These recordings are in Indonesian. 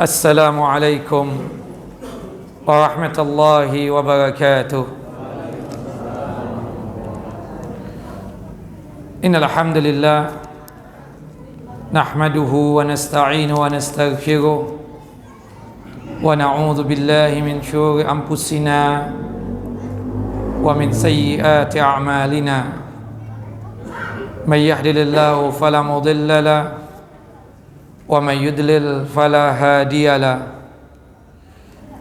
السلام عليكم ورحمة الله وبركاته. إن الحمد لله نحمده ونستعينه ونستغفره ونعوذ بالله من شرور أنفسنا ومن سيئات أعمالنا. من يهد الله فلا مضل له ومن يضلل فلا هادي له.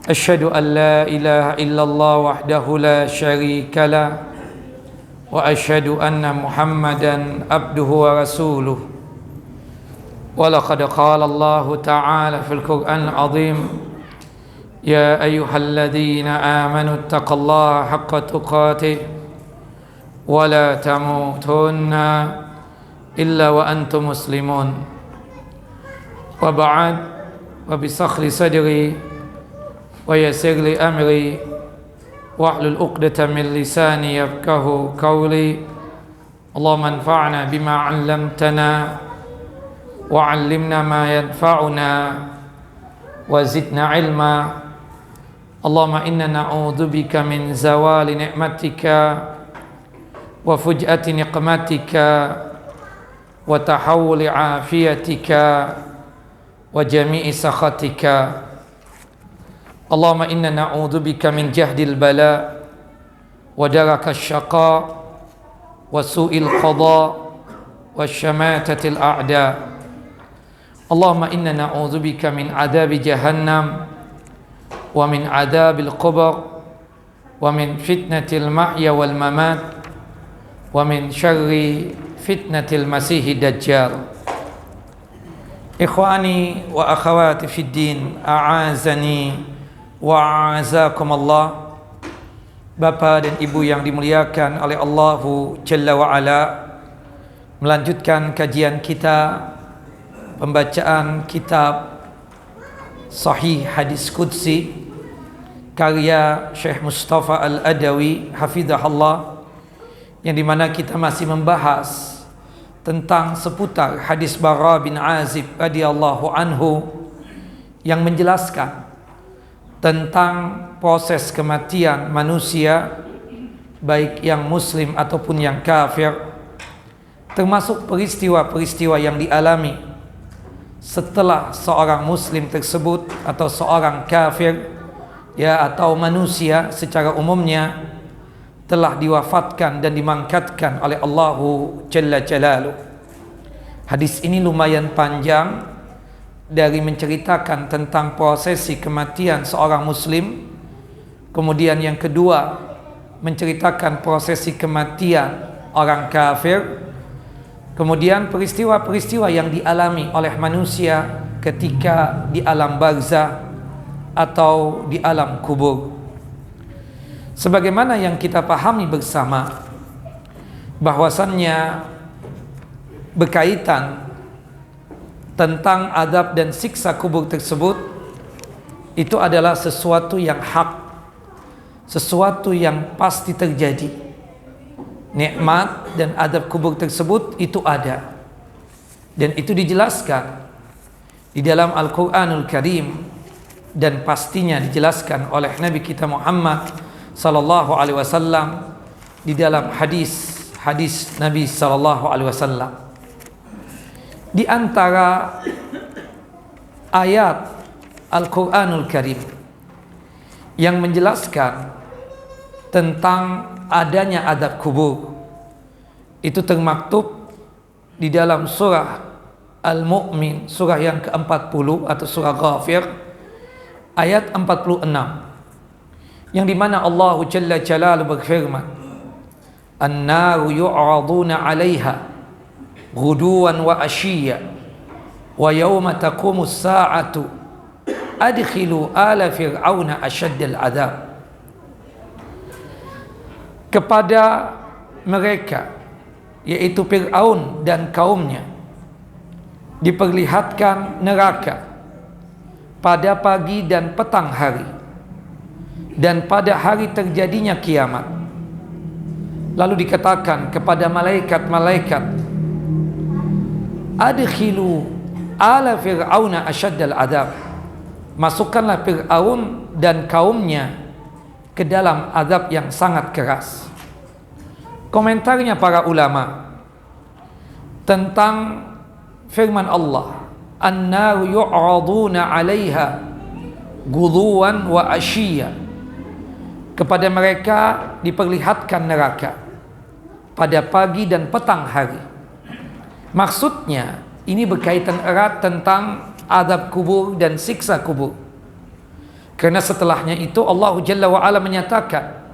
أشهد أن لا إله إلا الله وحده لا شريك له وأشهد أن محمدا عبده ورسوله. ولقد قال الله تعالى في القرآن العظيم: يا أيها الذين آمنوا اتقوا الله حق تقاته ولا تموتن إلا وأنتم مسلمون. وبعد وبسخر صدري ويسر لي أمري واحلل عقدة من لساني يفقه قولي. اللهم انفعنا بما علمتنا وعلمنا ما ينفعنا وزدنا علما. اللهم إنا نعوذ بك من زوال نعمتك وفجأة نقمتك وتحول عافيتك وجميع سخطك. اللهم إنا نعوذ بك من جهد البلاء ودرك الشقاء وسوء القضاء وشماتة الأعداء. اللهم إنا نعوذ بك من عذاب جهنم ومن عذاب القبر ومن فتنة المحيا والممات ومن شر فتنة المسيح الدجال. Ikhwani wa akhawati fid din, a'azani wa a'azakum Allah. Bapak dan Ibu yang dimuliakan oleh Allahu Jalla wa Ala, melanjutkan kajian kita, pembacaan kitab Sahih Hadis Qudsi karya Syekh Mustafa Al-Adawi hafizahullah, yang dimana kita masih membahas tentang seputar hadis Bara bin Azib radhiyallahu anhu yang menjelaskan tentang proses kematian manusia, baik yang muslim ataupun yang kafir, termasuk peristiwa-peristiwa yang dialami setelah seorang muslim tersebut atau seorang kafir, ya, atau manusia secara umumnya telah diwafatkan dan dimangkatkan oleh Allahu Jalla Jalaluh. Hadis ini lumayan panjang, dari menceritakan tentang prosesi kematian seorang muslim, kemudian yang kedua menceritakan prosesi kematian orang kafir, kemudian peristiwa-peristiwa yang dialami oleh manusia ketika di alam barzah atau di alam kubur. Sebagaimana yang kita pahami bersama, bahwasannya berkaitan tentang adab dan siksa kubur tersebut, itu adalah sesuatu yang hak, sesuatu yang pasti terjadi. Nikmat dan adab kubur tersebut itu ada, dan itu dijelaskan di dalam Al-Quranul Karim, dan pastinya dijelaskan oleh Nabi kita Muhammad sallallahu alaihi wasallam di dalam hadis Nabi sallallahu alaihi wasallam. Di antara ayat Al-Qur'anul Karim yang menjelaskan tentang adanya adab kubur, itu termaktub di dalam surah Al-Mu'min, surah yang ke-40 atau surah Ghafir, ayat 46, yang dimana Allah Jalla Jalaluhu berfirman: An-naru yu'raduna 'alaiha ghuduwan wa ashiyya wa yawma taqumus sa'atu adkhilu ala fir'auna ashaddal 'adzab. Kepada mereka, yaitu Fir'aun dan kaumnya, diperlihatkan neraka pada pagi dan petang hari, dan pada hari terjadinya kiamat. Lalu dikatakan kepada malaikat-malaikat, adkhilu ala fir'auna asyaddal adab. Masukkanlah Fir'aun dan kaumnya ke dalam azab yang sangat keras. Komentarnya para ulama tentang firman Allah, an-nar yu'raduna 'alaiha ghuduwan wa ashiya. Kepada mereka diperlihatkan neraka pada pagi dan petang hari. Maksudnya ini berkaitan erat tentang azab kubur dan siksa kubur. Karena setelahnya itu Allah Jalla wa Ala menyatakan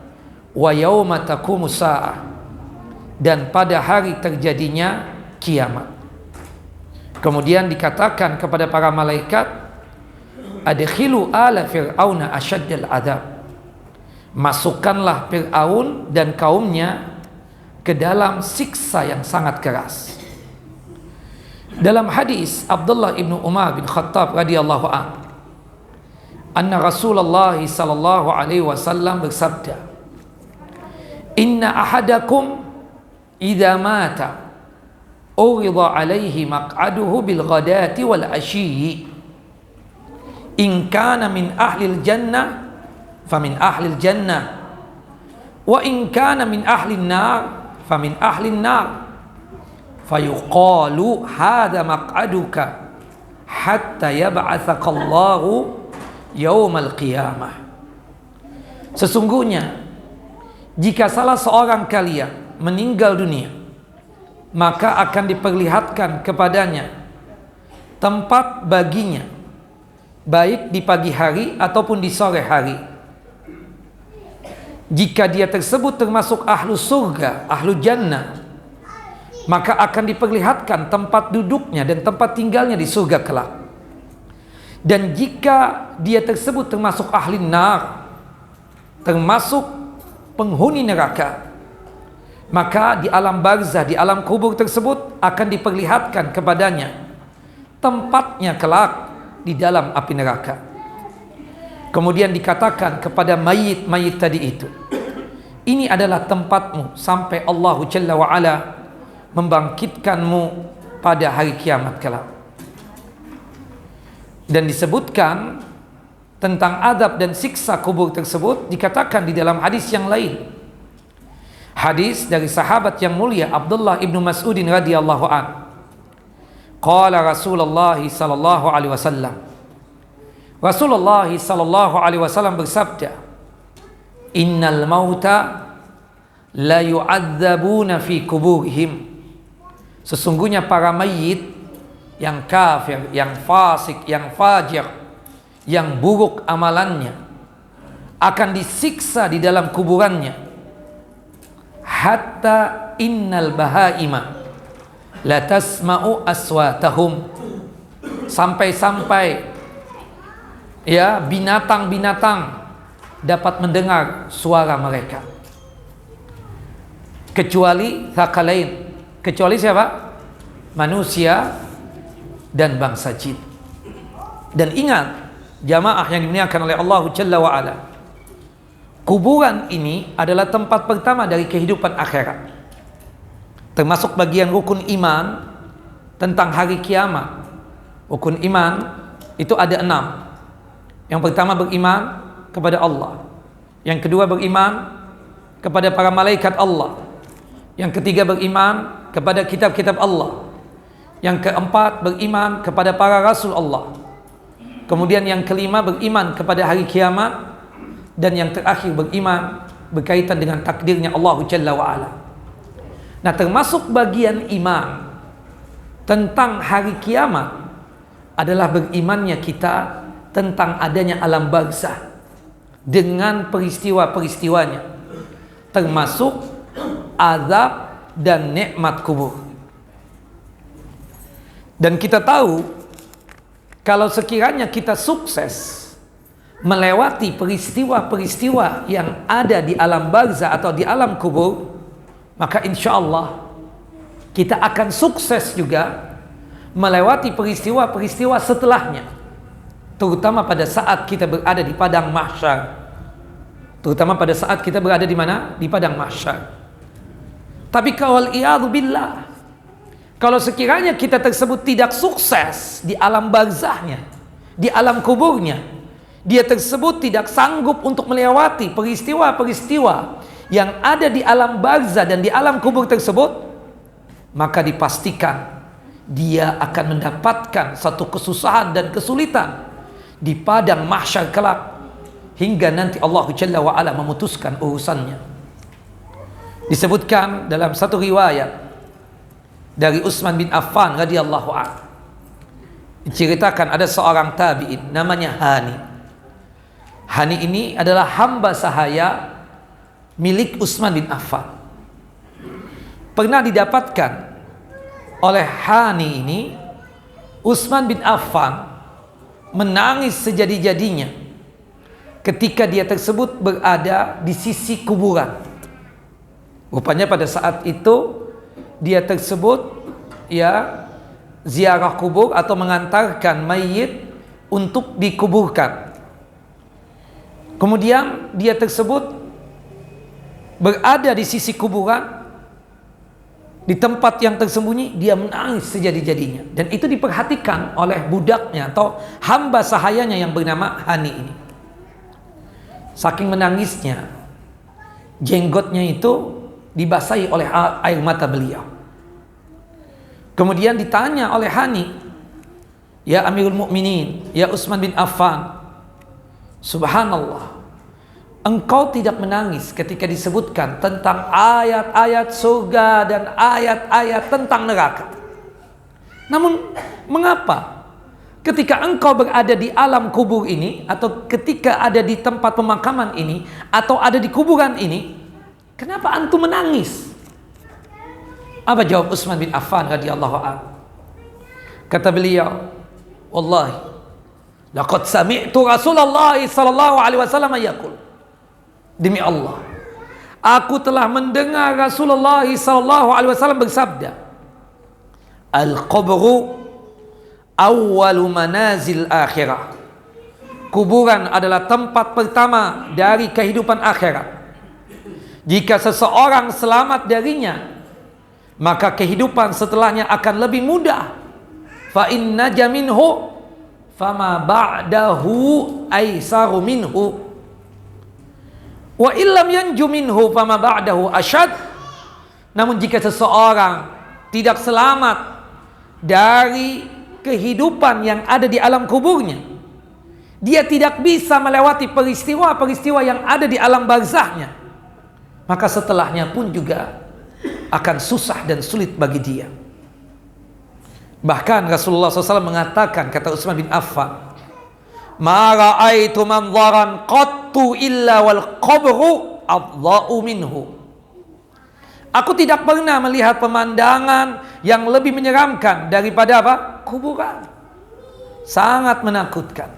wa yauma taqumus saah, dan pada hari terjadinya kiamat. Kemudian dikatakan kepada para malaikat, adkhilu ala fir'auna asyaddal adab. Masukkanlah Fir'aun dan kaumnya ke dalam siksa yang sangat keras. Dalam hadis Abdullah ibnu Umar bin Khattab radhiyallahu anhu, anna Rasulullah sallallahu alaihi wasallam bersabda, inna ahadakum idza mata urida alaihi maq'aduhu bil ghadati wal ashiyyi, in kana min ahlil jannah famin ahlil jannah wa in kana min ahlin nar famin ahlin nar, fayuqalu hadha maq'aduka hatta yab'atsaka Allahu yaumal qiyamah. Sesungguhnya jika salah seorang kalian meninggal dunia, maka akan diperlihatkan kepadanya tempat baginya, baik di pagi hari ataupun di sore hari. Jika dia tersebut termasuk ahlu surga, ahlu jannah, maka akan diperlihatkan tempat duduknya dan tempat tinggalnya di surga kelak. Dan jika dia tersebut termasuk ahli nar, termasuk penghuni neraka, maka di alam barzah, di alam kubur tersebut akan diperlihatkan kepadanya tempatnya kelak di dalam api neraka. Kemudian dikatakan kepada mayit-mayit tadi itu, ini adalah tempatmu sampai Allah Jalla wa Ala membangkitkanmu pada hari kiamat kelak. Dan disebutkan tentang azab dan siksa kubur tersebut dikatakan di dalam hadis yang lain. Hadis dari sahabat yang mulia Abdullah ibnu Mas'udin radhiyallahu an. Qala Rasulullah sallallahu alaihi wasallam. Rasulullah sallallahu alaihi wasallam bersabda, innal mauta la yu'adzabuna fi kuburihim. Sesungguhnya para mayit yang kafir, yang fasik, yang fajir, yang buruk amalannya akan disiksa di dalam kuburannya. Hatta innal bahaima la tasma'u aswatahum, sampai-sampai ya binatang-binatang dapat mendengar suara mereka, kecuali thaqalain, kecuali siapa? Manusia dan bangsa jin. Dan ingat jamaah yang dimuliakan oleh Allah Jalla wa Ala, kuburan ini adalah tempat pertama dari kehidupan akhirat, termasuk bagian rukun iman tentang hari kiamat. Rukun iman itu ada 6. Yang pertama beriman kepada Allah, yang kedua beriman kepada para malaikat Allah, yang ketiga beriman kepada kitab-kitab Allah, yang keempat beriman kepada para rasul Allah, kemudian yang kelima beriman kepada hari kiamat, dan yang terakhir beriman berkaitan dengan takdirnya Allah Jalla wa Ala. Nah, termasuk bagian iman tentang hari kiamat adalah berimannya kita tentang adanya alam barzah dengan peristiwa-peristiwanya, termasuk azab dan nikmat kubur. Dan kita tahu kalau sekiranya kita sukses melewati peristiwa-peristiwa yang ada di alam barzah atau di alam kubur, maka insya Allah kita akan sukses juga melewati peristiwa-peristiwa setelahnya, terutama pada saat kita berada di padang mahsyar. Terutama pada saat kita berada di mana? Di padang mahsyar. Tapi kawal iyadzu billah, Kalau sekiranya kita tersebut tidak sukses di alam barzahnya, di alam kuburnya, dia tersebut tidak sanggup untuk melewati peristiwa-peristiwa yang ada di alam barzah dan di alam kubur tersebut, maka dipastikan dia akan mendapatkan satu kesusahan dan kesulitan di padang mahsyar kelak, hingga nanti Allah Jalla wa Ala memutuskan urusannya. Disebutkan dalam satu riwayat dari Utsman bin Affan radhiyallahu anhu, diceritakan ada seorang tabi'in namanya Hani. Hani ini adalah hamba sahaya milik Utsman bin Affan. Pernah didapatkan oleh Hani ini, Utsman bin Affan menangis sejadi-jadinya ketika dia tersebut berada di sisi kuburan. Rupanya pada saat itu dia tersebut ziarah kubur atau mengantarkan mayit untuk dikuburkan. Kemudian dia tersebut berada di sisi kuburan, di tempat yang tersembunyi, dia menangis sejadi-jadinya. Dan itu diperhatikan oleh budaknya atau hamba sahayanya yang bernama Hani ini. Saking menangisnya, jenggotnya itu dibasahi oleh air mata beliau. Kemudian ditanya oleh Hani, "Ya Amirul Mukminin, ya Utsman bin Affan, subhanallah, engkau tidak menangis ketika disebutkan tentang ayat-ayat surga dan ayat-ayat tentang neraka. Namun mengapa ketika engkau berada di alam kubur ini, atau ketika ada di tempat pemakaman ini, atau ada di kuburan ini, kenapa antum menangis?" Apa jawab Utsman bin Affan radhiyallahu anhu? Kata beliau, "Wallahi laqad sami'tu Rasulullah sallallahu alaihi wasallam yaqul." Demi Allah, aku telah mendengar Rasulullah sallallahu alaihi wasallam bersabda, "Al-qabru awwalu manazil akhirah." Kuburan adalah tempat pertama dari kehidupan akhirat. Jika seseorang selamat darinya, maka kehidupan setelahnya akan lebih mudah. Fa inna jaminhu fama ba'dahu aisaru minhu, wa illam yanju minhu fama ba'dahu asyad. Namun jika seseorang tidak selamat dari kehidupan yang ada di alam kuburnya, dia tidak bisa melewati peristiwa-peristiwa yang ada di alam barzahnya, maka setelahnya pun juga akan susah dan sulit bagi dia. Bahkan Rasulullah SAW mengatakan, kata Utsman bin Affan, "Ma ra'aitu manzaran qattu illa wal qabru adha'u minhu." Aku tidak pernah melihat pemandangan yang lebih menyeramkan daripada apa? Kuburan. Sangat menakutkan.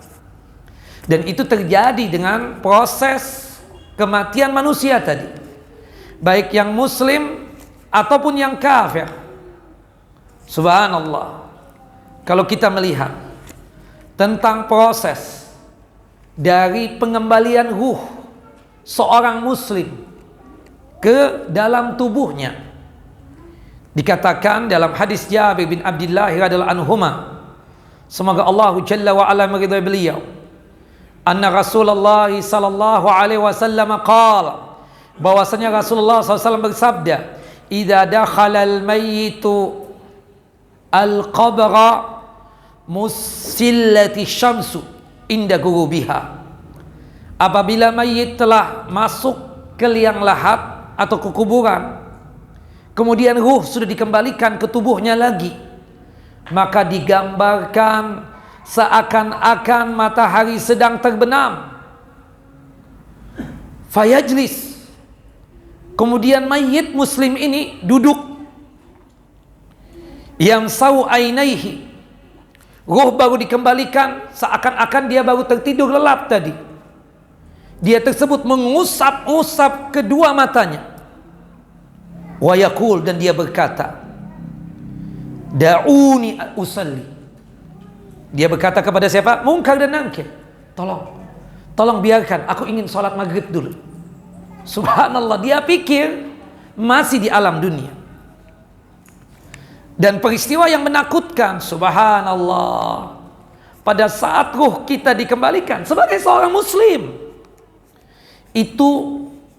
Dan itu terjadi dengan proses kematian manusia tadi, baik yang muslim ataupun yang kafir. Subhanallah, kalau kita melihat tentang proses dari pengembalian ruh seorang muslim ke dalam tubuhnya, dikatakan dalam hadis Jabir bin Abdullah radhiyallahu anhuma, semoga Allah Jalla wa Ala meridai beliau, anna Rasulullah sallallahu alaihi wasallam qala, bahwasanya Rasulullah SAW bersabda, "Idza dakhala al-mayyitu al-qabra musillati syamsu inda gurubiha." Apabila mayit telah masuk ke liang lahat atau ke kuburan, kemudian ruh sudah dikembalikan ke tubuhnya lagi, maka digambarkan seakan-akan matahari sedang terbenam. Fayajlis, kemudian mayit muslim ini duduk. Yamsau ainaihi, ruh baru dikembalikan seakan-akan dia baru tertidur lelap tadi. Dia tersebut mengusap-usap kedua matanya. Wa yaqul, dan dia berkata, "Da'uni usalli." Dia berkata kepada siapa? Munkar dan Nakir, tolong biarkan aku ingin sholat maghrib dulu. Subhanallah, dia pikir masih di alam dunia. Dan peristiwa yang menakutkan, subhanallah, pada saat ruh kita dikembalikan sebagai seorang muslim, itu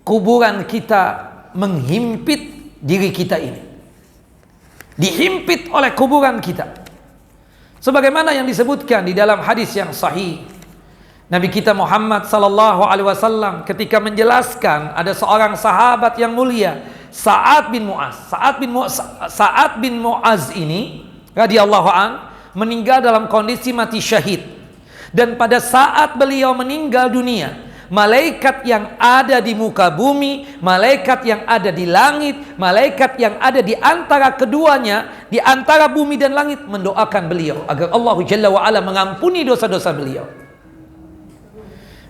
kuburan kita menghimpit diri kita ini, dihimpit oleh kuburan kita. Sebagaimana yang disebutkan di dalam hadis yang sahih, Nabi kita Muhammad sallallahu alaihi wasallam ketika menjelaskan ada seorang sahabat yang mulia, Sa'ad bin Mu'az. Sa'ad bin Mu'az ini radhiyallahu an meninggal dalam kondisi mati syahid. Dan pada saat beliau meninggal dunia, malaikat yang ada di muka bumi, malaikat yang ada di langit, malaikat yang ada di antara keduanya, di antara bumi dan langit, mendoakan beliau agar Allah Jalla wa Ala mengampuni dosa-dosa beliau.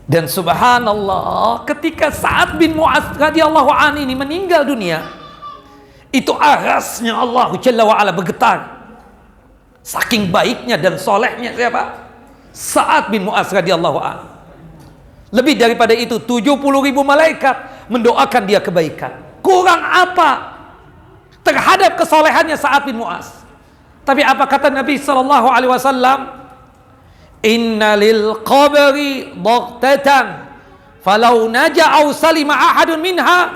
Dan subhanallah, ketika Sa'ad bin Mu'az radhiyallahu anhu ini meninggal dunia, itu arasnya Allah Jalla wa Ala bergetar. Saking baiknya dan solehnya siapa? Sa'ad bin Mu'az radhiyallahu anhu. Lebih daripada itu, 70.000 malaikat mendoakan dia kebaikan. Kurang apa terhadap kesolehannya Sa'ad bin Mu'az? Tapi apa kata Nabi sallallahu alaihi wasallam? Inna lil qabri baghtatan falau naja aw salima ahadun minha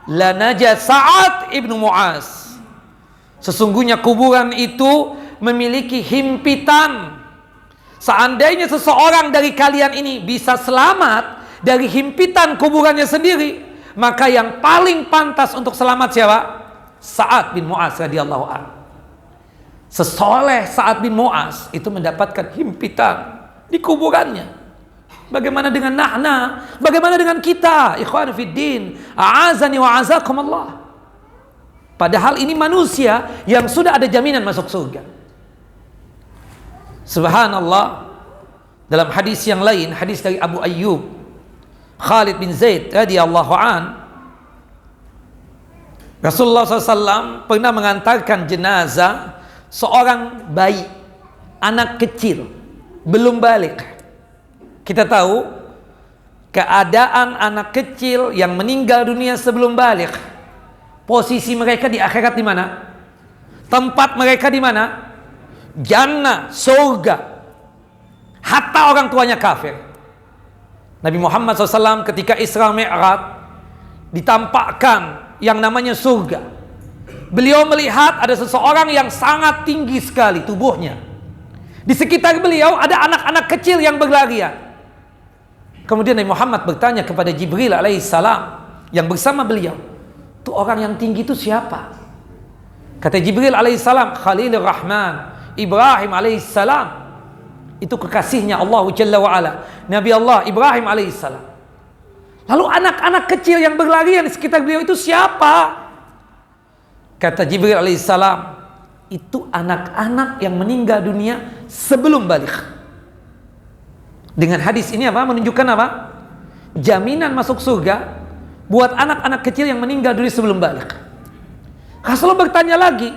la naja Sa'ad ibnu Mu'az. Sesungguhnya kuburan itu memiliki himpitan. Seandainya seseorang dari kalian ini bisa selamat dari himpitan kuburannya sendiri, maka yang paling pantas untuk selamat siapa? Sa'ad bin Mu'az radhiyallahu anhu. Sesoleh Sa'ad bin Mu'az itu mendapatkan himpitan di kuburannya. Bagaimana dengan nahna? Bagaimana dengan kita? Ikhwan fiddin, a'azani wa azakumullah. Padahal ini manusia yang sudah ada jaminan masuk surga. Subhanallah, dalam hadis yang lain, hadis dari Abu Ayyub Khalid bin Zaid radhiyallahu an, Rasulullah SAW pernah mengantarkan jenazah seorang bayi, anak kecil, belum balik. Kita tahu keadaan anak kecil yang meninggal dunia sebelum balik, posisi mereka di akhirat di mana? Tempat mereka di mana? Jannah, surga. Hatta orang tuanya kafir. Nabi Muhammad SAW ketika Isra Mi'raj ditampakkan yang namanya surga. Beliau melihat ada seseorang yang sangat tinggi sekali tubuhnya. Di sekitar beliau ada anak-anak kecil yang berlarian. Kemudian Nabi Muhammad bertanya kepada Jibril alaihissalam yang bersama beliau, "Itu orang yang tinggi itu siapa?" Kata Jibril alaihissalam, Khalilur Rahman, Ibrahim alaihissalam. Itu kekasihnya Allah Jalla wa Ala, Nabi Allah Ibrahim alaihissalam. Lalu anak-anak kecil yang berlarian di sekitar beliau itu siapa? Kata Jibril alaihissalam, itu anak-anak yang meninggal dunia sebelum balik. Dengan hadis ini apa? Menunjukkan apa? Jaminan masuk surga buat anak-anak kecil yang meninggal dunia sebelum balik. Rasulullah bertanya lagi,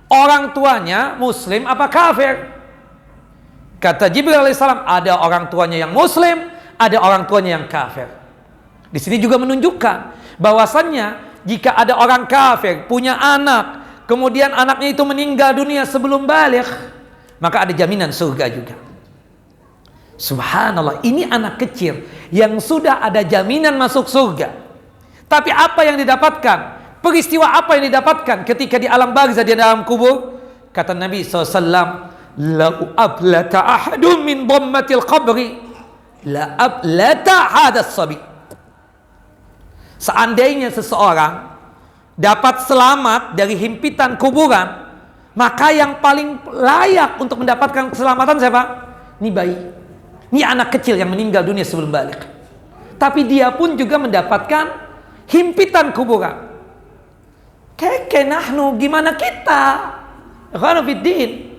orang tuanya muslim apa kafir? Kata Jibril alaihissalam, ada orang tuanya yang muslim, ada orang tuanya yang kafir. Di sini juga menunjukkan bahwasannya jika ada orang kafir punya anak, kemudian anaknya itu meninggal dunia sebelum balik, maka ada jaminan surga juga. Subhanallah, ini anak kecil yang sudah ada jaminan masuk surga. Tapi apa yang didapatkan? Peristiwa apa yang didapatkan ketika di alam barzah, di dalam kubur? Kata Nabi SAW, la ablata ahadun min dhammatil qabri la ablata hadas sabi. Seandainya seseorang dapat selamat dari himpitan kuburan, maka yang paling layak untuk mendapatkan keselamatan siapa? Ini bayi, ini anak kecil yang meninggal dunia sebelum balik. Tapi dia pun juga mendapatkan himpitan kuburan. Keke nahnu, gimana kita? Ikhwan fiddin.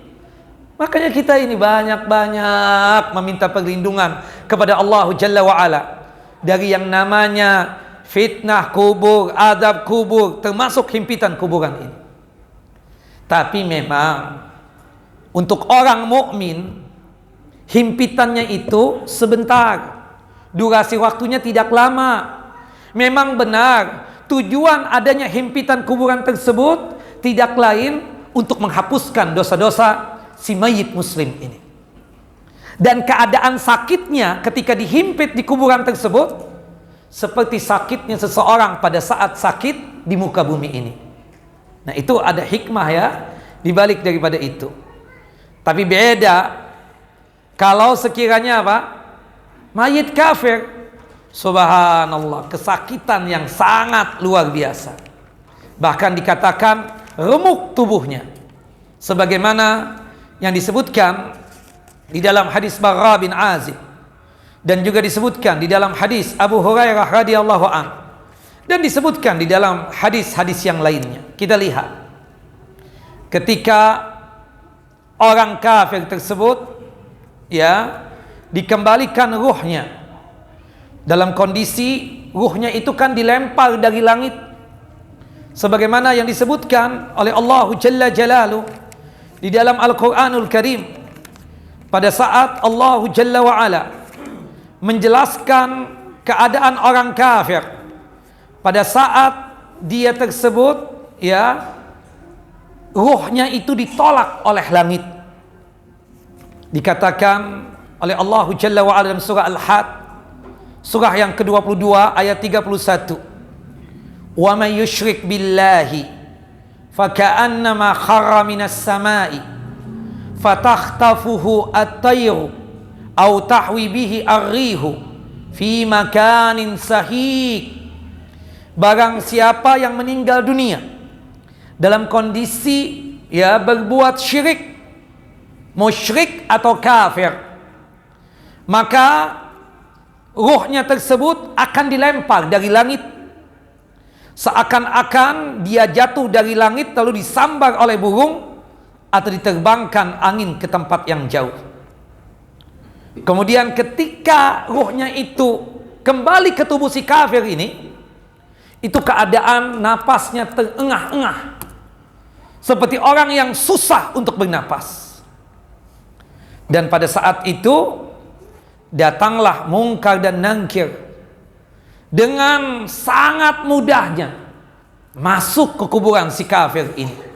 Makanya kita ini banyak-banyak meminta perlindungan kepada Allah Jalla wa Ala dari yang namanya fitnah kubur, azab kubur, termasuk himpitan kuburan ini. Tapi memang untuk orang mukmin himpitannya itu sebentar, durasi waktunya tidak lama. Memang benar tujuan adanya himpitan kuburan tersebut tidak lain untuk menghapuskan dosa-dosa si mayit muslim ini. Dan keadaan sakitnya ketika dihimpit di kuburan tersebut seperti sakitnya seseorang pada saat sakit di muka bumi ini. Nah, itu ada hikmah ya di balik daripada itu. Tapi beda kalau sekiranya apa? Mayit kafir, subhanallah, kesakitan yang sangat luar biasa. Bahkan dikatakan remuk tubuhnya. Sebagaimana yang disebutkan di dalam hadis Barra bin Azib, dan juga disebutkan di dalam hadis Abu Hurairah radhiyallahu an, dan disebutkan di dalam hadis-hadis yang lainnya. Kita lihat ketika orang kafir tersebut ya dikembalikan ruhnya dalam kondisi ruhnya itu kan dilempar dari langit, sebagaimana yang disebutkan oleh Allah Jalla Jalaluhu di dalam Al-Quranul Karim pada saat Allah Jalla wa'ala menjelaskan keadaan orang kafir pada saat dia tersebut ya ruhnya itu ditolak oleh langit. Dikatakan oleh Allah Jalla wa'ala dalam surah Al-Had, surah yang ke-22 ayat 31, wa man yusyrik billahi faka'annama kharra minas samai fatakhtafuhu at-tayru aw tahwi bihi ar-rihu fi makanin sahih. Barang siapa yang meninggal dunia dalam kondisi ya berbuat syirik, musyrik atau kafir, maka ruhnya tersebut akan dilempar dari langit, seakan-akan dia jatuh dari langit lalu disambar oleh burung atau diterbangkan angin ke tempat yang jauh. Kemudian ketika ruhnya itu kembali ke tubuh si kafir ini, itu keadaan napasnya terengah-engah seperti orang yang susah untuk bernapas. Dan pada saat itu datanglah Munkar dan Nankir dengan sangat mudahnya masuk ke kuburan si kafir ini.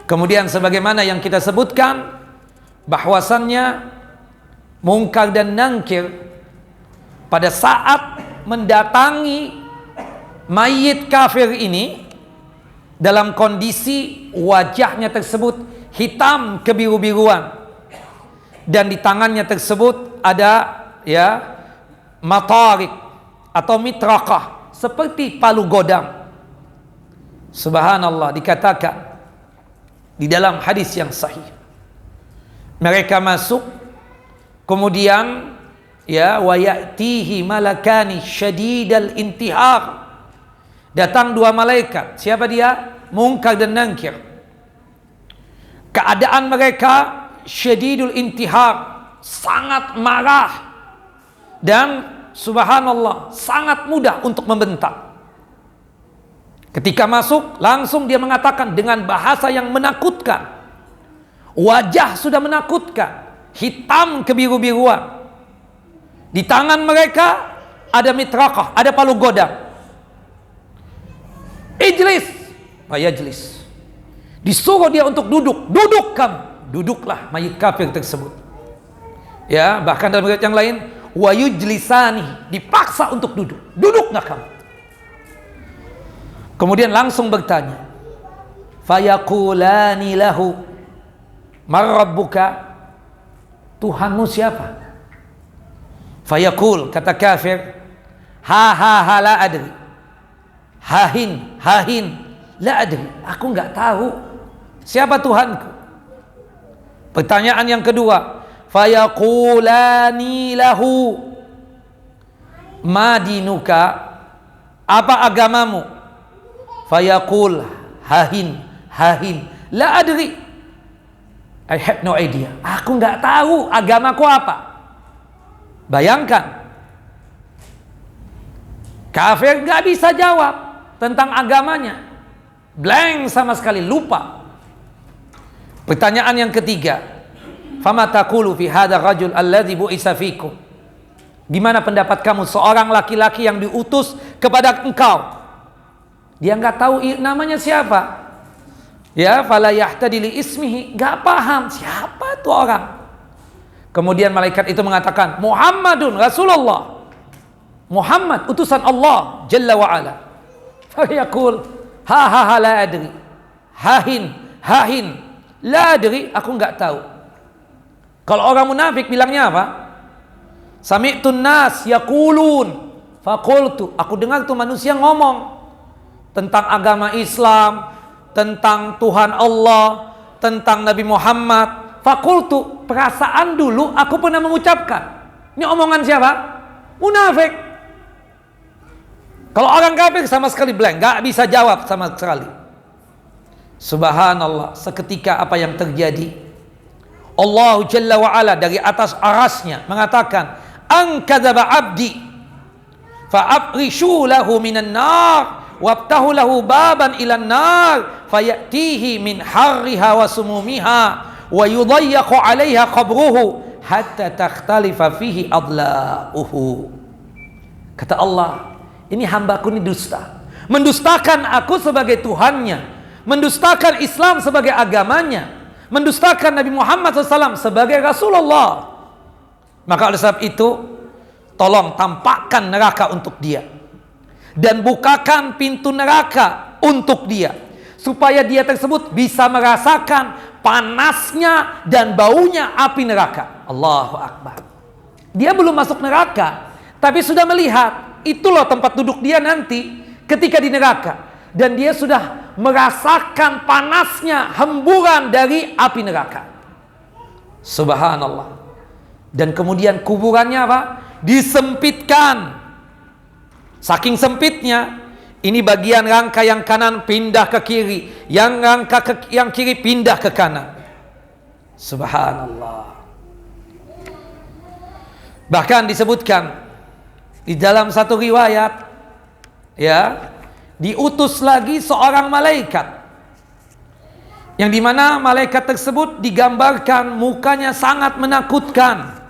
Kemudian sebagaimana yang kita sebutkan bahwasannya Munkar dan Nankir pada saat mendatangi mayit kafir ini dalam kondisi wajahnya tersebut hitam kebiru-biruan, dan di tangannya tersebut ada ya matarik atau mitrakah seperti palu godam. Subhanallah, dikatakan di dalam hadis yang sahih, mereka masuk, kemudian ya wa ya'tihi malakani syadidal intihar, datang dua malaikat. Siapa dia? Munkar dan Nankir. Keadaan mereka syadidul intihar, sangat marah, dan subhanallah sangat mudah untuk membentak. Ketika masuk langsung dia mengatakan dengan bahasa yang menakutkan, wajah sudah menakutkan, hitam kebiru-biruan, di tangan mereka ada mitrakah, ada palu godam. Ijlis, fayajlis, disuruh dia untuk duduk. Duduk kamu, duduklah mayit kafir tersebut. Ya, bahkan dalam riwayat yang lain, wa yujlisani, dipaksa untuk duduk. Duduklah kamu. Kemudian langsung bertanya, fayaqulani lahu man rabbuka, Tuhanmu siapa? Fayaqul, kata kafir, ha la adri, hahin la adri, aku enggak tahu siapa Tuhanku. Pertanyaan yang kedua, fayaqulani lahu madinuka, apa agamamu? Fayaqul hahin la adri, I have no idea, aku enggak tahu agamaku apa. Bayangkan, kafir enggak bisa jawab tentang agamanya, blank sama sekali, lupa. Pertanyaan yang ketiga, fama taqulu fi hadzal rajul alladzi bu'isa fikum, gimana pendapat kamu seorang laki-laki yang diutus kepada engkau? Dia enggak tahu namanya siapa. Ya, fala yahtadi li ismihi, enggak paham siapa itu orang. Kemudian malaikat itu mengatakan, Muhammadun Rasulullah. Muhammad utusan Allah Jalla wa Ala. Fa yaqul, ha la adri. Hahin, la adri, aku enggak tahu. Kalau orang munafik bilangnya apa? Sami'tun nas yaqulun faqultu, aku dengar tuh manusia ngomong tentang agama Islam, tentang Tuhan Allah, tentang Nabi Muhammad. Fakultu, perasaan dulu aku pernah mengucapkan. Ini omongan siapa? Munafik. Kalau orang kafir sama sekali blank, gak bisa jawab sama sekali. Subhanallah, seketika apa yang terjadi? Allah Jalla wa Ala dari atas arasnya mengatakan, an kadzaba abdi fa'afrishu lahu minan nar wabtahu lahu baban ilan nar fayatihi min harriha wa sumumiha wa yudayyaqu 'alaiha qabruhu hatta takhtalifa fihi adla'uhu. Kata Allah, ini hambaku ini dusta, mendustakan aku sebagai Tuhannya, mendustakan Islam sebagai agamanya, mendustakan Nabi Muhammad SAW sebagai Rasulullah. Maka oleh sebab itu, tolong tampakkan neraka untuk dia dan bukakan pintu neraka untuk dia, supaya dia tersebut bisa merasakan panasnya dan baunya api neraka. Allahu Akbar. Dia belum masuk neraka, tapi sudah melihat itulah tempat duduk dia nanti ketika di neraka, dan dia sudah merasakan panasnya hemburan dari api neraka. Subhanallah. Dan kemudian kuburannya apa? Disempitkan. Saking sempitnya, ini bagian rangka yang kanan pindah ke kiri, yang rangka yang kiri pindah ke kanan. Subhanallah. Bahkan disebutkan di dalam satu riwayat, ya, diutus lagi seorang malaikat, yang dimana malaikat tersebut digambarkan mukanya sangat menakutkan,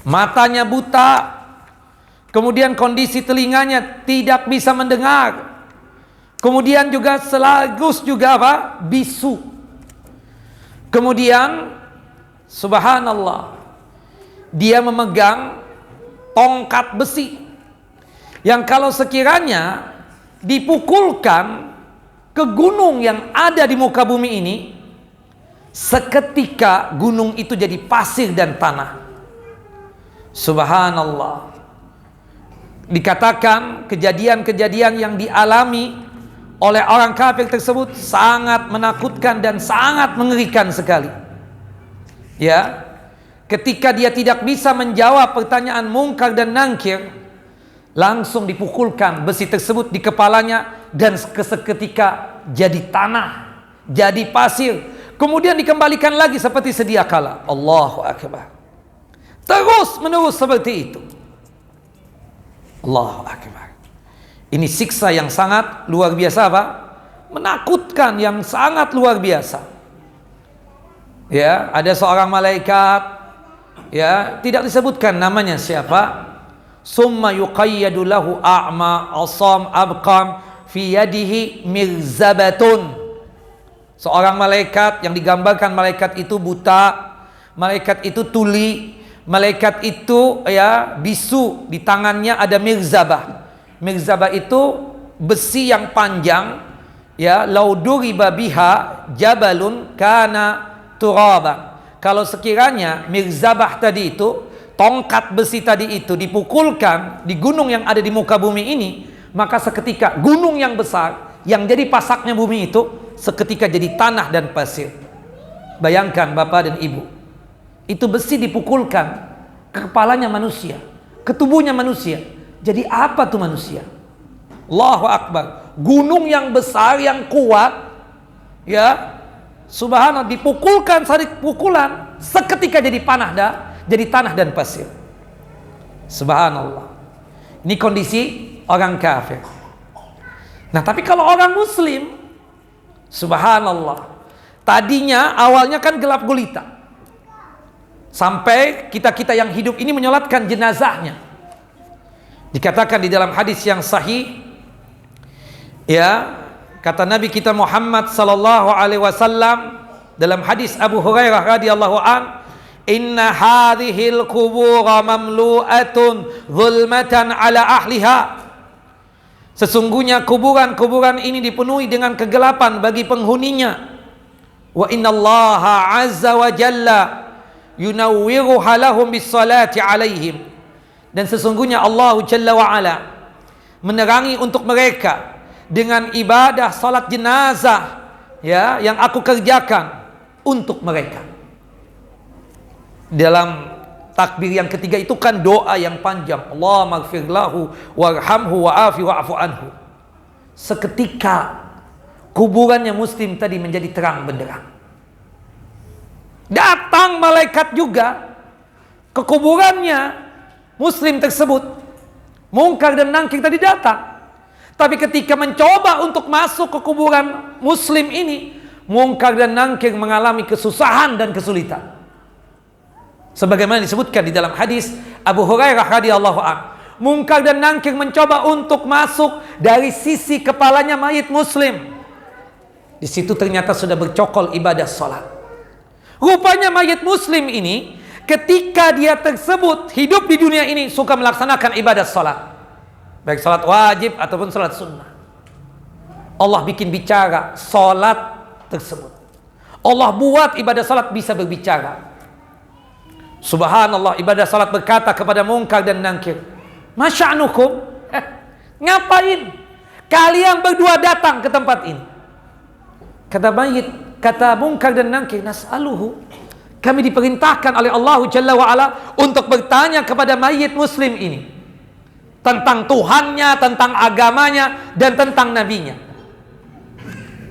matanya buta, kemudian kondisi telinganya tidak bisa mendengar, kemudian juga selagus juga apa? Bisu. Kemudian subhanallah, dia memegang tongkat besi yang kalau sekiranya dipukulkan ke gunung yang ada di muka bumi ini, seketika gunung itu jadi pasir dan tanah. Subhanallah. Dikatakan kejadian-kejadian yang dialami oleh orang kafir tersebut sangat menakutkan dan sangat mengerikan sekali. Ya, ketika dia tidak bisa menjawab pertanyaan Munkar dan Nangkir, langsung dipukulkan besi tersebut di kepalanya dan seketika jadi tanah, jadi pasir, kemudian dikembalikan lagi seperti sedia kala. Allahu Akbar. Terus menerus seperti itu. Allahu Akbar. Ini siksa yang sangat luar biasa, apa? Menakutkan yang sangat luar biasa. Ya, ada seorang malaikat, ya, tidak disebutkan namanya siapa. Summa yuqayyadu lahu a'ma asam abqam fi yadihi mirzabatun. Seorang malaikat yang digambarkan malaikat itu buta, malaikat itu tuli, malaikat itu ya bisu, di tangannya ada mirzabah. Mirzabah itu besi yang panjang, ya, lauduriba biha jabalun kana turaba. Kalau sekiranya mirzabah tadi itu, tongkat besi tadi itu dipukulkan di gunung yang ada di muka bumi ini, maka seketika gunung yang besar yang jadi pasaknya bumi itu seketika jadi tanah dan pasir. Bayangkan Bapak dan Ibu, itu besi dipukulkan ke kepalanya manusia, ke tubuhnya manusia. Jadi apa tuh manusia? Allahu Akbar. Gunung yang besar, yang kuat, ya, subhanallah, dipukulkan satu pukulan, seketika jadi jadi tanah dan pasir. Subhanallah. Ini kondisi orang kafir. Nah, tapi kalau orang muslim, subhanallah, tadinya awalnya kan gelap gulita, sampai kita-kita yang hidup ini menyolatkan jenazahnya. Dikatakan di dalam hadis yang sahih, ya, Kata Nabi kita Muhammad sallallahu alaihi wasallam dalam hadis Abu Hurairah radhiyallahu an, "Inna hadhil qubura mamlu'atun zulmatan ala ahliha." Sesungguhnya kuburan-kuburan ini dipenuhi dengan kegelapan bagi penghuninya. Wa innallaha azza wa jalla yunawwiruha lahum bis-salati alaihim. Dan sesungguhnya Allah Jalla wa Ala menerangi untuk mereka dengan ibadah salat jenazah, ya, yang aku kerjakan untuk mereka. Dalam takbir yang ketiga itu kan doa yang panjang, Allahumma ighfir lahu warhamhu wa'afi wa'fu anhu. Seketika kuburannya Muslim tadi menjadi terang benderang. Datang malaikat juga ke kuburannya Muslim tersebut. Mungkar dan Nakir tadi datang. Tapi ketika mencoba untuk masuk ke kuburan Muslim ini, Mungkar dan Nakir mengalami kesusahan dan kesulitan. Sebagaimana disebutkan di dalam hadis Abu Hurairah radhiyallahu anhu, Mungkar dan Nakir mencoba untuk masuk dari sisi kepalanya mayit Muslim. Di situ ternyata sudah bercokol ibadah salat. Rupanya mayit Muslim ini ketika dia tersebut hidup di dunia ini suka melaksanakan ibadah salat, baik salat wajib ataupun salat sunnah. Allah bikin bicara salat tersebut. Allah buat ibadah salat bisa berbicara. Subhanallah, ibadah salat berkata kepada Mungkar dan Nakir, "Masya'nukum? Ngapain kalian berdua datang ke tempat ini?" Kata Mungkar dan Nakir, "Nas'aluhu." Kami diperintahkan oleh Allah Jalla wa Ala untuk bertanya kepada mayit Muslim ini tentang Tuhannya, tentang agamanya, dan tentang nabinya.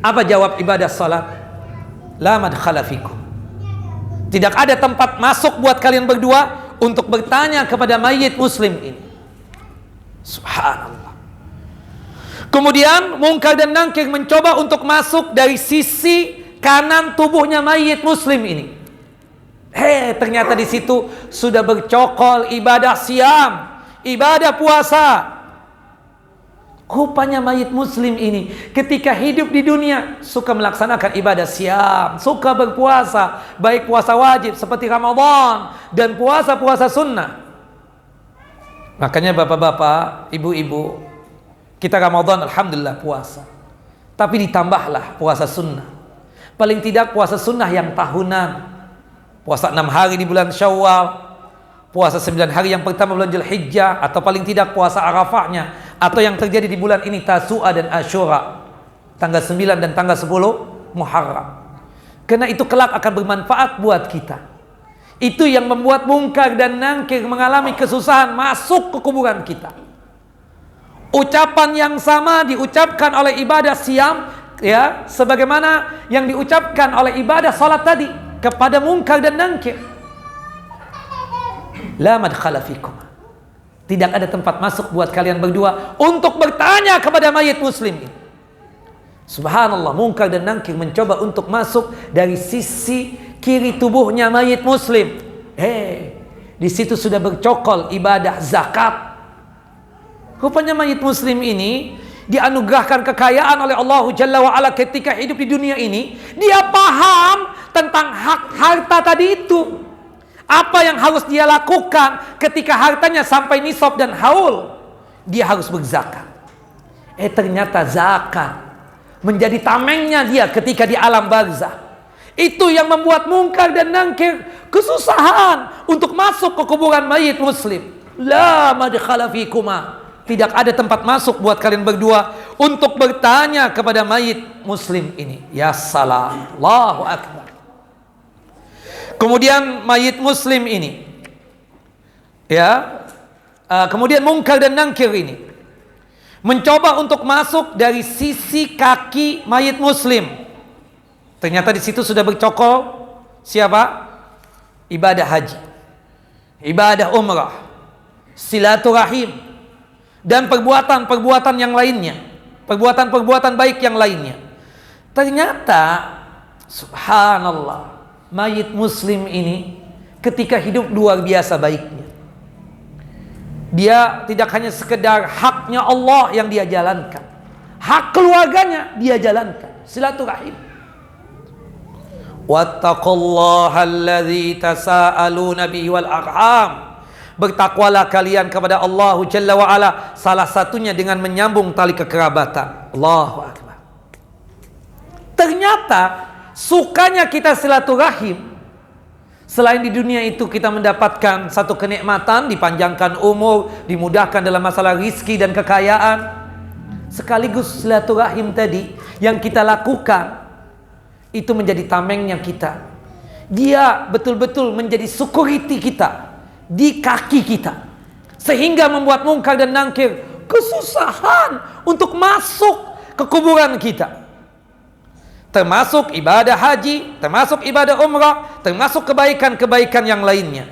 Apa jawab ibadah salat? La madkhala fikum. Tidak ada tempat masuk buat kalian berdua untuk bertanya kepada mayit Muslim ini. Subhanallah. Kemudian Mungkar dan Nakir mencoba untuk masuk dari sisi kanan tubuhnya mayit Muslim ini. Ternyata di situ sudah bercokol ibadah siam, ibadah puasa. Rupanya mayit Muslim ini ketika hidup di dunia suka melaksanakan ibadah siam, suka berpuasa, baik puasa wajib seperti Ramadan dan puasa-puasa sunnah. Makanya bapak-bapak, ibu-ibu, kita Ramadan alhamdulillah puasa, tapi ditambahlah puasa sunnah. Paling tidak puasa sunnah yang tahunan, puasa 6 hari di bulan Syawal, puasa 9 hari yang pertama bulan Dzulhijjah, atau paling tidak puasa Arafahnya, atau yang terjadi di bulan ini Tasu'a dan Asyura, tanggal 9 dan tanggal 10 Muharram. Karena itu kelak akan bermanfaat buat kita. Itu yang membuat Mungkar dan Nakir mengalami kesusahan masuk ke kuburan kita. Ucapan yang sama diucapkan oleh ibadah siam, ya, sebagaimana yang diucapkan oleh ibadah salat tadi kepada Mungkar dan Nakir. La madkhala fikum. Tidak ada tempat masuk buat kalian berdua untuk bertanya kepada mayit Muslim ini. Subhanallah, Mungkar dan Nakir mencoba untuk masuk dari sisi kiri tubuhnya mayit Muslim. Di situ sudah bercokol ibadah zakat. Rupanya mayit Muslim ini dianugerahkan kekayaan oleh Allah Jalla wa Ala ketika hidup di dunia ini. Dia paham tentang hak harta tadi itu. Apa yang harus dia lakukan ketika hartanya sampai nisab dan haul? Dia harus berzakat. Ternyata zakat menjadi tamengnya dia ketika di alam barzah. Itu yang membuat Mungkar dan Nakir kesusahan untuk masuk ke kuburan mayit Muslim. La madkhala fikuma. Tidak ada tempat masuk buat kalian berdua untuk bertanya kepada mayit Muslim ini. Ya salam, Allahu Akbar. Kemudian mayit Muslim ini, ya, kemudian Mungkar dan Nakir ini mencoba untuk masuk dari sisi kaki mayit Muslim. Ternyata di situ sudah bercokol siapa? Ibadah haji, ibadah umrah, silaturahim, dan perbuatan-perbuatan yang lainnya, perbuatan-perbuatan baik yang lainnya. Ternyata subhanallah, mayit Muslim ini ketika hidup luar biasa baiknya. Dia tidak hanya sekedar haknya Allah yang dia jalankan, hak keluarganya dia jalankan, silaturahim. Wattaqullaha alladzi tasaaluna bihi wal arham. Bertakwalah kalian kepada Allah Jalla wa Ala, salah satunya dengan menyambung tali kekerabatan. Allahu Akbar. Ternyata sukanya kita silaturahim, selain di dunia itu kita mendapatkan satu kenikmatan, dipanjangkan umur, dimudahkan dalam masalah rizki dan kekayaan, sekaligus silaturahim tadi yang kita lakukan itu menjadi tamengnya kita. Dia betul-betul menjadi security kita di kaki kita, sehingga membuat mungkar dan nangkir kesusahan untuk masuk ke kuburan kita. Termasuk ibadah haji, termasuk ibadah umrah, termasuk kebaikan-kebaikan yang lainnya.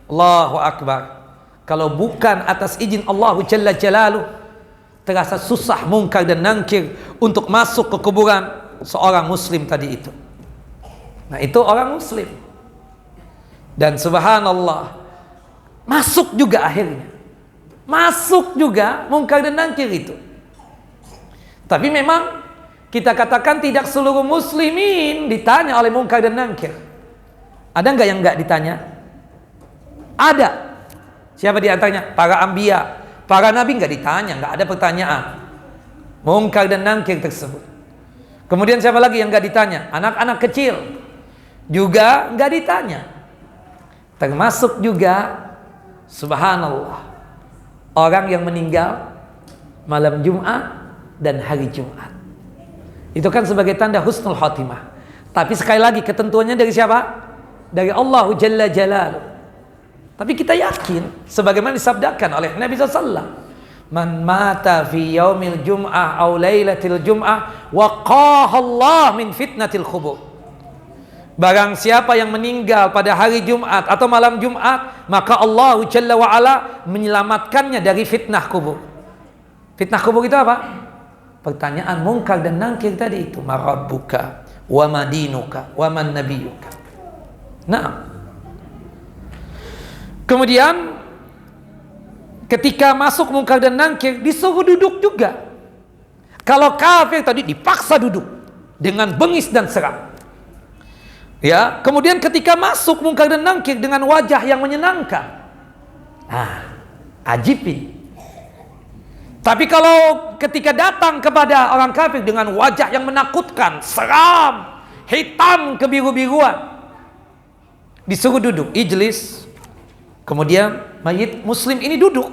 Allahu Akbar. Kalau bukan atas izin Allah Jalla Jalaluh, terasa susah mungkar dan nangkir untuk masuk ke kuburan seorang muslim tadi itu. Nah, itu orang muslim. Dan subhanallah, masuk juga akhirnya. Masuk juga mungkar dan nangkir itu. Tapi memang kita katakan tidak seluruh muslimin ditanya oleh mungkar dan nangkir. Ada enggak yang enggak ditanya? Ada. Siapa di antaranya? Para anbiya, para nabi enggak ditanya, enggak ada pertanyaan mungkar dan nangkir tersebut. Kemudian siapa lagi yang enggak ditanya? Anak-anak kecil juga enggak ditanya. Termasuk juga subhanallah, orang yang meninggal malam Jumat dan hari Jumat. Itu kan sebagai tanda husnul khotimah. Tapi sekali lagi ketentuannya dari siapa? Dari Allah Jalla Jalaluh. Tapi kita yakin sebagaimana disabdakan oleh Nabi SAW, man mata fi yaumil jum'ah aw lailatil jum'ah waqaha Allah min fitnatil khubur. Barang siapa yang meninggal pada hari Jumat atau malam Jumat, maka Allah Jalla wa Ala menyelamatkannya dari fitnah kubur. Fitnah kubur itu apa? Pertanyaan mungkar dan nangkir tadi itu. Marabbuka wa madinuka wa man nabiyuka. Nah, kemudian ketika masuk mungkar dan nangkir disuruh duduk juga. Kalau kafir tadi dipaksa duduk dengan bengis dan seram. Ya, kemudian ketika masuk mungkar dan nangkir dengan wajah yang menyenangkan. Ajib ini. Tapi kalau ketika datang kepada orang kafir dengan wajah yang menakutkan, seram, hitam kebiru-biruan, disuruh duduk, ijlis. Kemudian mayit muslim ini duduk.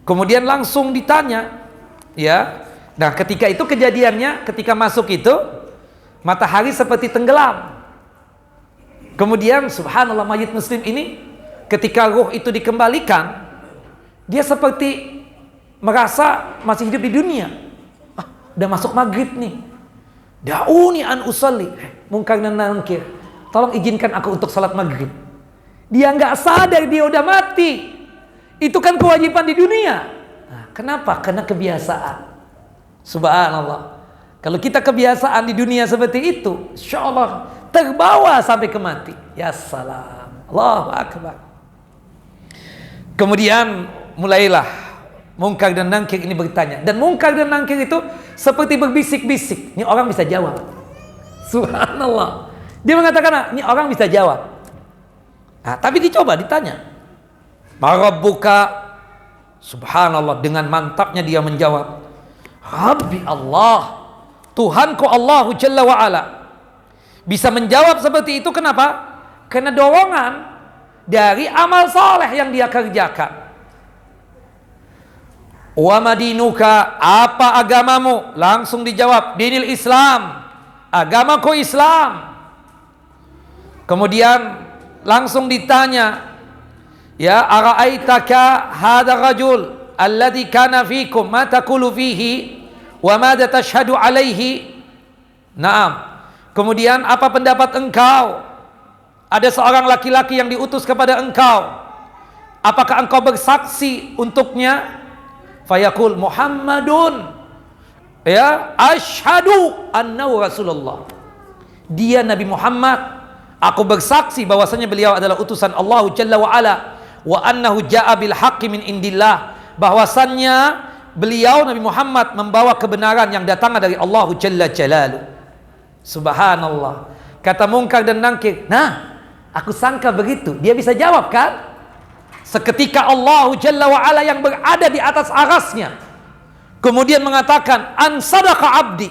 Kemudian langsung ditanya, ya. Nah, ketika itu kejadiannya, ketika masuk itu matahari seperti tenggelam. Kemudian subhanallah, mayit muslim ini ketika ruh itu dikembalikan, dia seperti merasa masih hidup di dunia. Udah masuk maghrib nih. Da'uni an usalli. Mungkar dan nangkir, tolong izinkan aku untuk salat maghrib. Dia nggak sadar dia udah mati. Itu kan kewajiban di dunia. Kenapa? Karena kebiasaan. Subhanallah. Kalau kita kebiasaan di dunia seperti itu, insya Allah terbawa sampai ke mati. Ya salam. Allahu Akbar. Kemudian mulailah mungkar dan nangkir ini bertanya. Dan mungkar dan nangkir itu seperti berbisik-bisik. Ini orang bisa jawab. Subhanallah. Dia mengatakan, ini orang bisa jawab. Tapi dicoba ditanya. Marabbuka. Subhanallah, dengan mantapnya dia menjawab, Rabbi Allah, Tuhanku Allah Jalla wa Ala. Bisa menjawab seperti itu kenapa? Karena dorongan dari amal soleh yang dia kerjakan. Wa madinuka, apa agamamu? Langsung dijawab, dinil Islam, agamaku Islam. Kemudian langsung ditanya, ya ara'aitaka hadha rajul alladhi kana fikum ma taqulu fihi wa madza tashhadu alaihi. Naam. Kemudian apa pendapat engkau? Ada seorang laki-laki yang diutus kepada engkau. Apakah engkau bersaksi untuknya? Fayaqul Muhammadun, ya asyhadu annahu Rasulullah. Dia Nabi Muhammad, aku bersaksi bahwasanya beliau adalah utusan Allah Jalla wa Ala, wa annahu jaa bil haqqi min indillah, bahwasannya beliau Nabi Muhammad membawa kebenaran yang datang dari Allah Jalla Jalaluhu. Subhanallah. Kata Munkar dan Nakir, nah, aku sangka begitu. Dia bisa jawab kan? Seketika Allah Jalla wa'ala yang berada di atas arasnya kemudian mengatakan, an sadaqa abdi,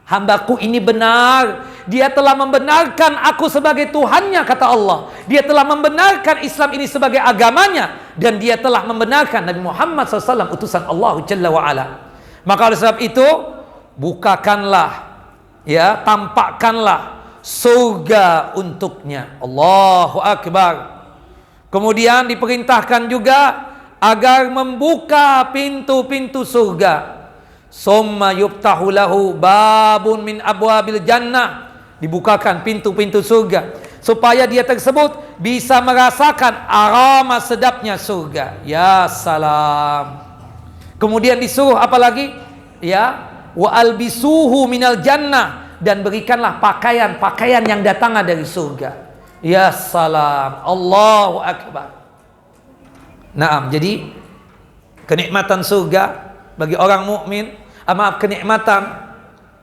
hambaku ini benar, dia telah membenarkan aku sebagai Tuhannya, kata Allah. Dia telah membenarkan Islam ini sebagai agamanya, dan dia telah membenarkan Nabi Muhammad SAW utusan Allah Jalla wa'ala. Maka oleh sebab itu, bukakanlah, ya, tampakkanlah surga untuknya. Allahu Akbar. Kemudian diperintahkan juga agar membuka pintu-pintu surga. Summa yuftahu lahu babun min abwabil jannah. Dibukakan pintu-pintu surga supaya dia tersebut bisa merasakan aroma sedapnya surga. Ya salam. Kemudian disuruh apa lagi? Ya, wa albisuhu minal jannah, dan berikanlah pakaian-pakaian yang datang dari surga. Ya salam. Allahu Akbar. Naam, jadi kenikmatan surga bagi orang mukmin, kenikmatan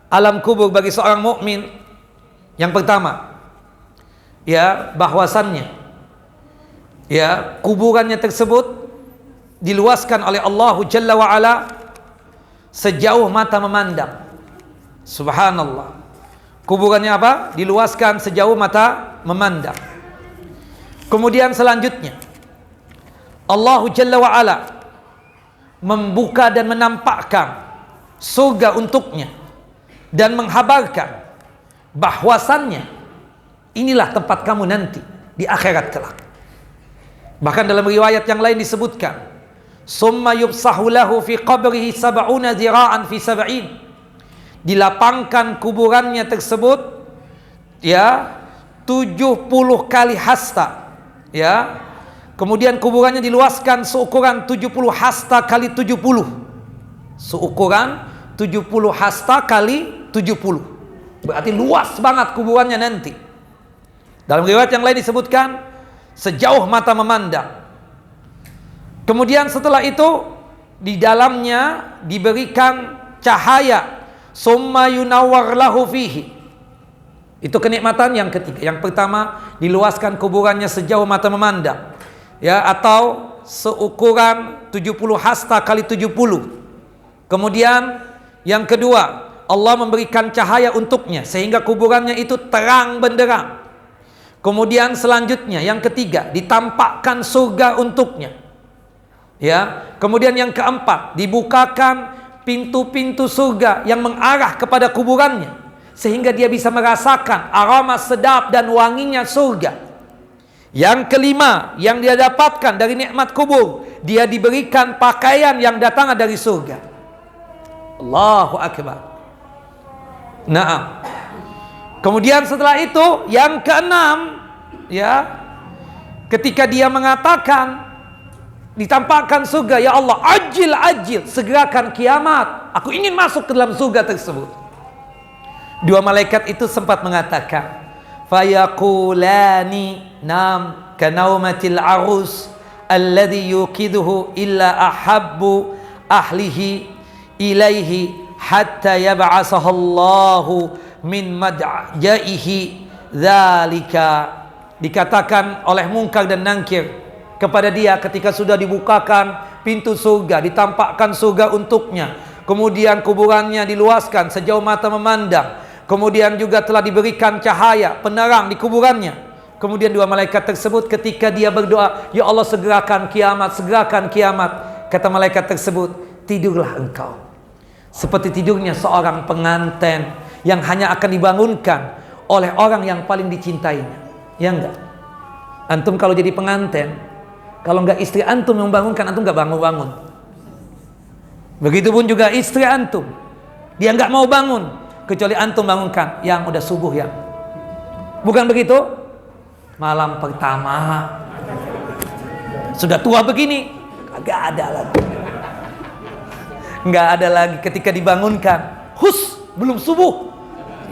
alam kubur bagi seorang mukmin, yang pertama, ya, bahwasannya, ya, kuburannya tersebut diluaskan oleh Allah Jalla wa'ala sejauh mata memandang. Subhanallah. Kuburannya apa? Diluaskan sejauh mata memandang. Kemudian selanjutnya, Allah Jalla wa'ala membuka dan menampakkan surga untuknya dan menghabarkan bahwasannya inilah tempat kamu nanti di akhirat kelak. Bahkan dalam riwayat yang lain disebutkan, summa yubsahu lahu fi qabrihi sab'una zira'an fi sab'in. Dilapangkan kuburannya tersebut, ya, 70 kali hasta, ya. Kemudian kuburannya diluaskan seukuran 70 hasta kali 70. Seukuran 70 hasta kali 70. Berarti luas banget kuburannya nanti. Dalam riwayat yang lain disebutkan sejauh mata memandang. Kemudian setelah itu di dalamnya diberikan cahaya, summa yunawwar lahu fihi. Itu kenikmatan yang ketiga. Yang pertama, diluaskan kuburannya sejauh mata memandang, ya, atau seukuran 70 hasta kali 70. Kemudian yang kedua, Allah memberikan cahaya untuknya sehingga kuburannya itu terang benderang. Kemudian selanjutnya yang ketiga, ditampakkan surga untuknya, ya. Kemudian yang keempat, dibukakan pintu-pintu surga yang mengarah kepada kuburannya sehingga dia bisa merasakan aroma sedap dan wanginya surga. Yang kelima yang dia dapatkan dari nikmat kubur, dia diberikan pakaian yang datang dari surga. Allahu Akbar. Naam. Kemudian setelah itu yang keenam, ya, ketika dia mengatakan, ditampakkan surga, ya Allah, ajil ajil, segerakan kiamat, aku ingin masuk ke dalam surga tersebut. Dua malaikat itu sempat mengatakan, fayaqulani nam kanaumatil arus alladhi yuqiduhu illa ahabbu ahlihi ilaihi hatta yab'asahallahu min madjaihi dzalika. Dikatakan oleh Munkar dan Nakir kepada dia ketika sudah dibukakan pintu surga, ditampakkan surga untuknya, kemudian kuburannya diluaskan sejauh mata memandang, kemudian juga telah diberikan cahaya penerang di kuburannya. Kemudian dua malaikat tersebut ketika dia berdoa, ya Allah, segerakan kiamat, segerakan kiamat, kata malaikat tersebut, tidurlah engkau seperti tidurnya seorang pengantin yang hanya akan dibangunkan oleh orang yang paling dicintainya. Ya enggak? Antum kalau jadi pengantin, kalau enggak istri antum yang membangunkan, antum enggak bangun-bangun. Begitupun juga istri antum, dia enggak mau bangun kecuali antum bangunkan, yang udah subuh ya. Bukan begitu? Malam pertama sudah tua begini, enggak ada lagi. Enggak ada lagi ketika dibangunkan, hus, belum subuh.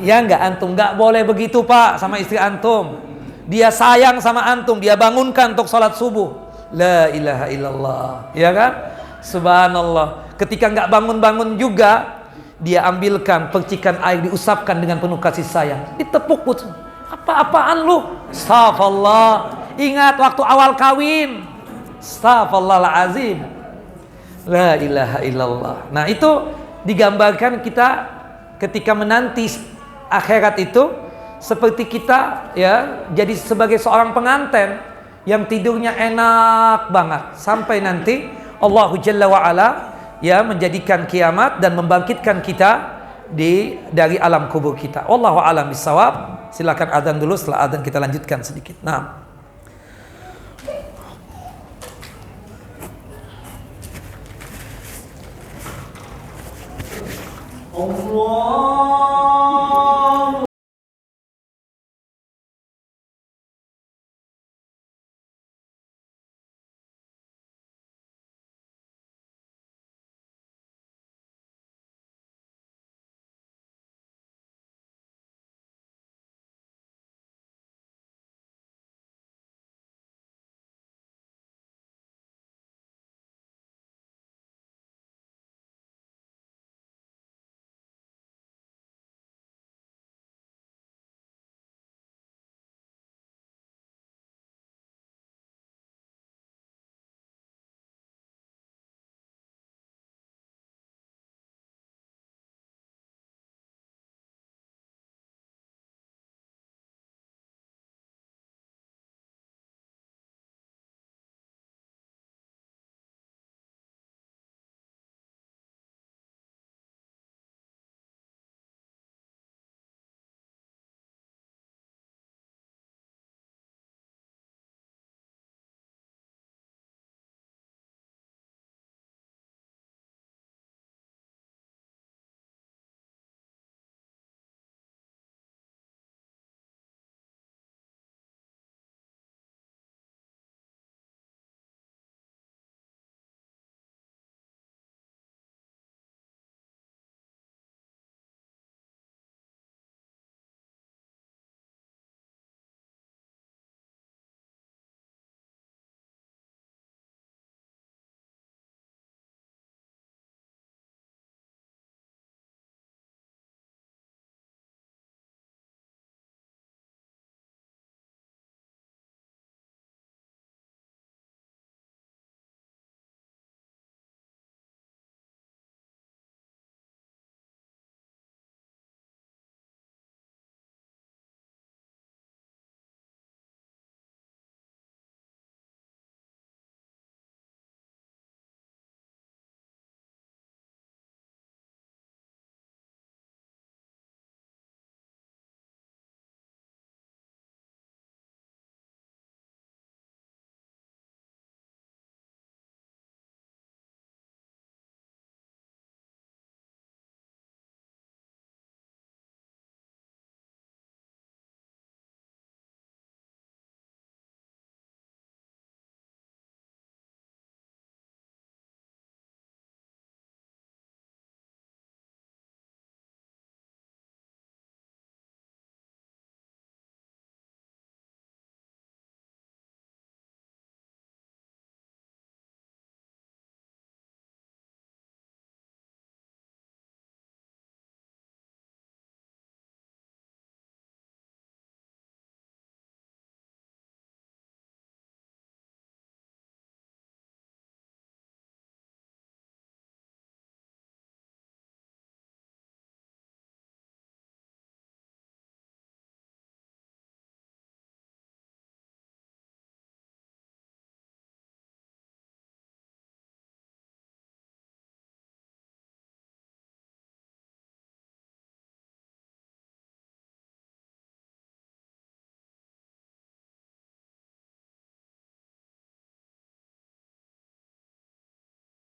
Ya enggak, antum enggak boleh begitu Pak sama istri antum. Dia sayang sama antum, dia bangunkan untuk sholat subuh. La ilaha illallah, ya kan? Subhanallah. ketika nggak bangun-bangun juga, dia ambilkan percikan air, diusapkan dengan penuh kasih sayang, ditepuk. Apa-apaan lu? Astagfirullah. Ingat waktu awal kawin. Astagfirullahalazim. La ilaha illallah. Nah, itu digambarkan kita ketika menanti akhirat itu seperti kita ya jadi sebagai seorang pengantin yang tidurnya enak banget sampai nanti Allah Jalla wa Ala ya menjadikan kiamat dan membangkitkan kita dari alam kubur kita. Wallahu a'lam bissawab. Silakan adzan dulu, setelah adzan kita lanjutkan sedikit. Nah, Allah.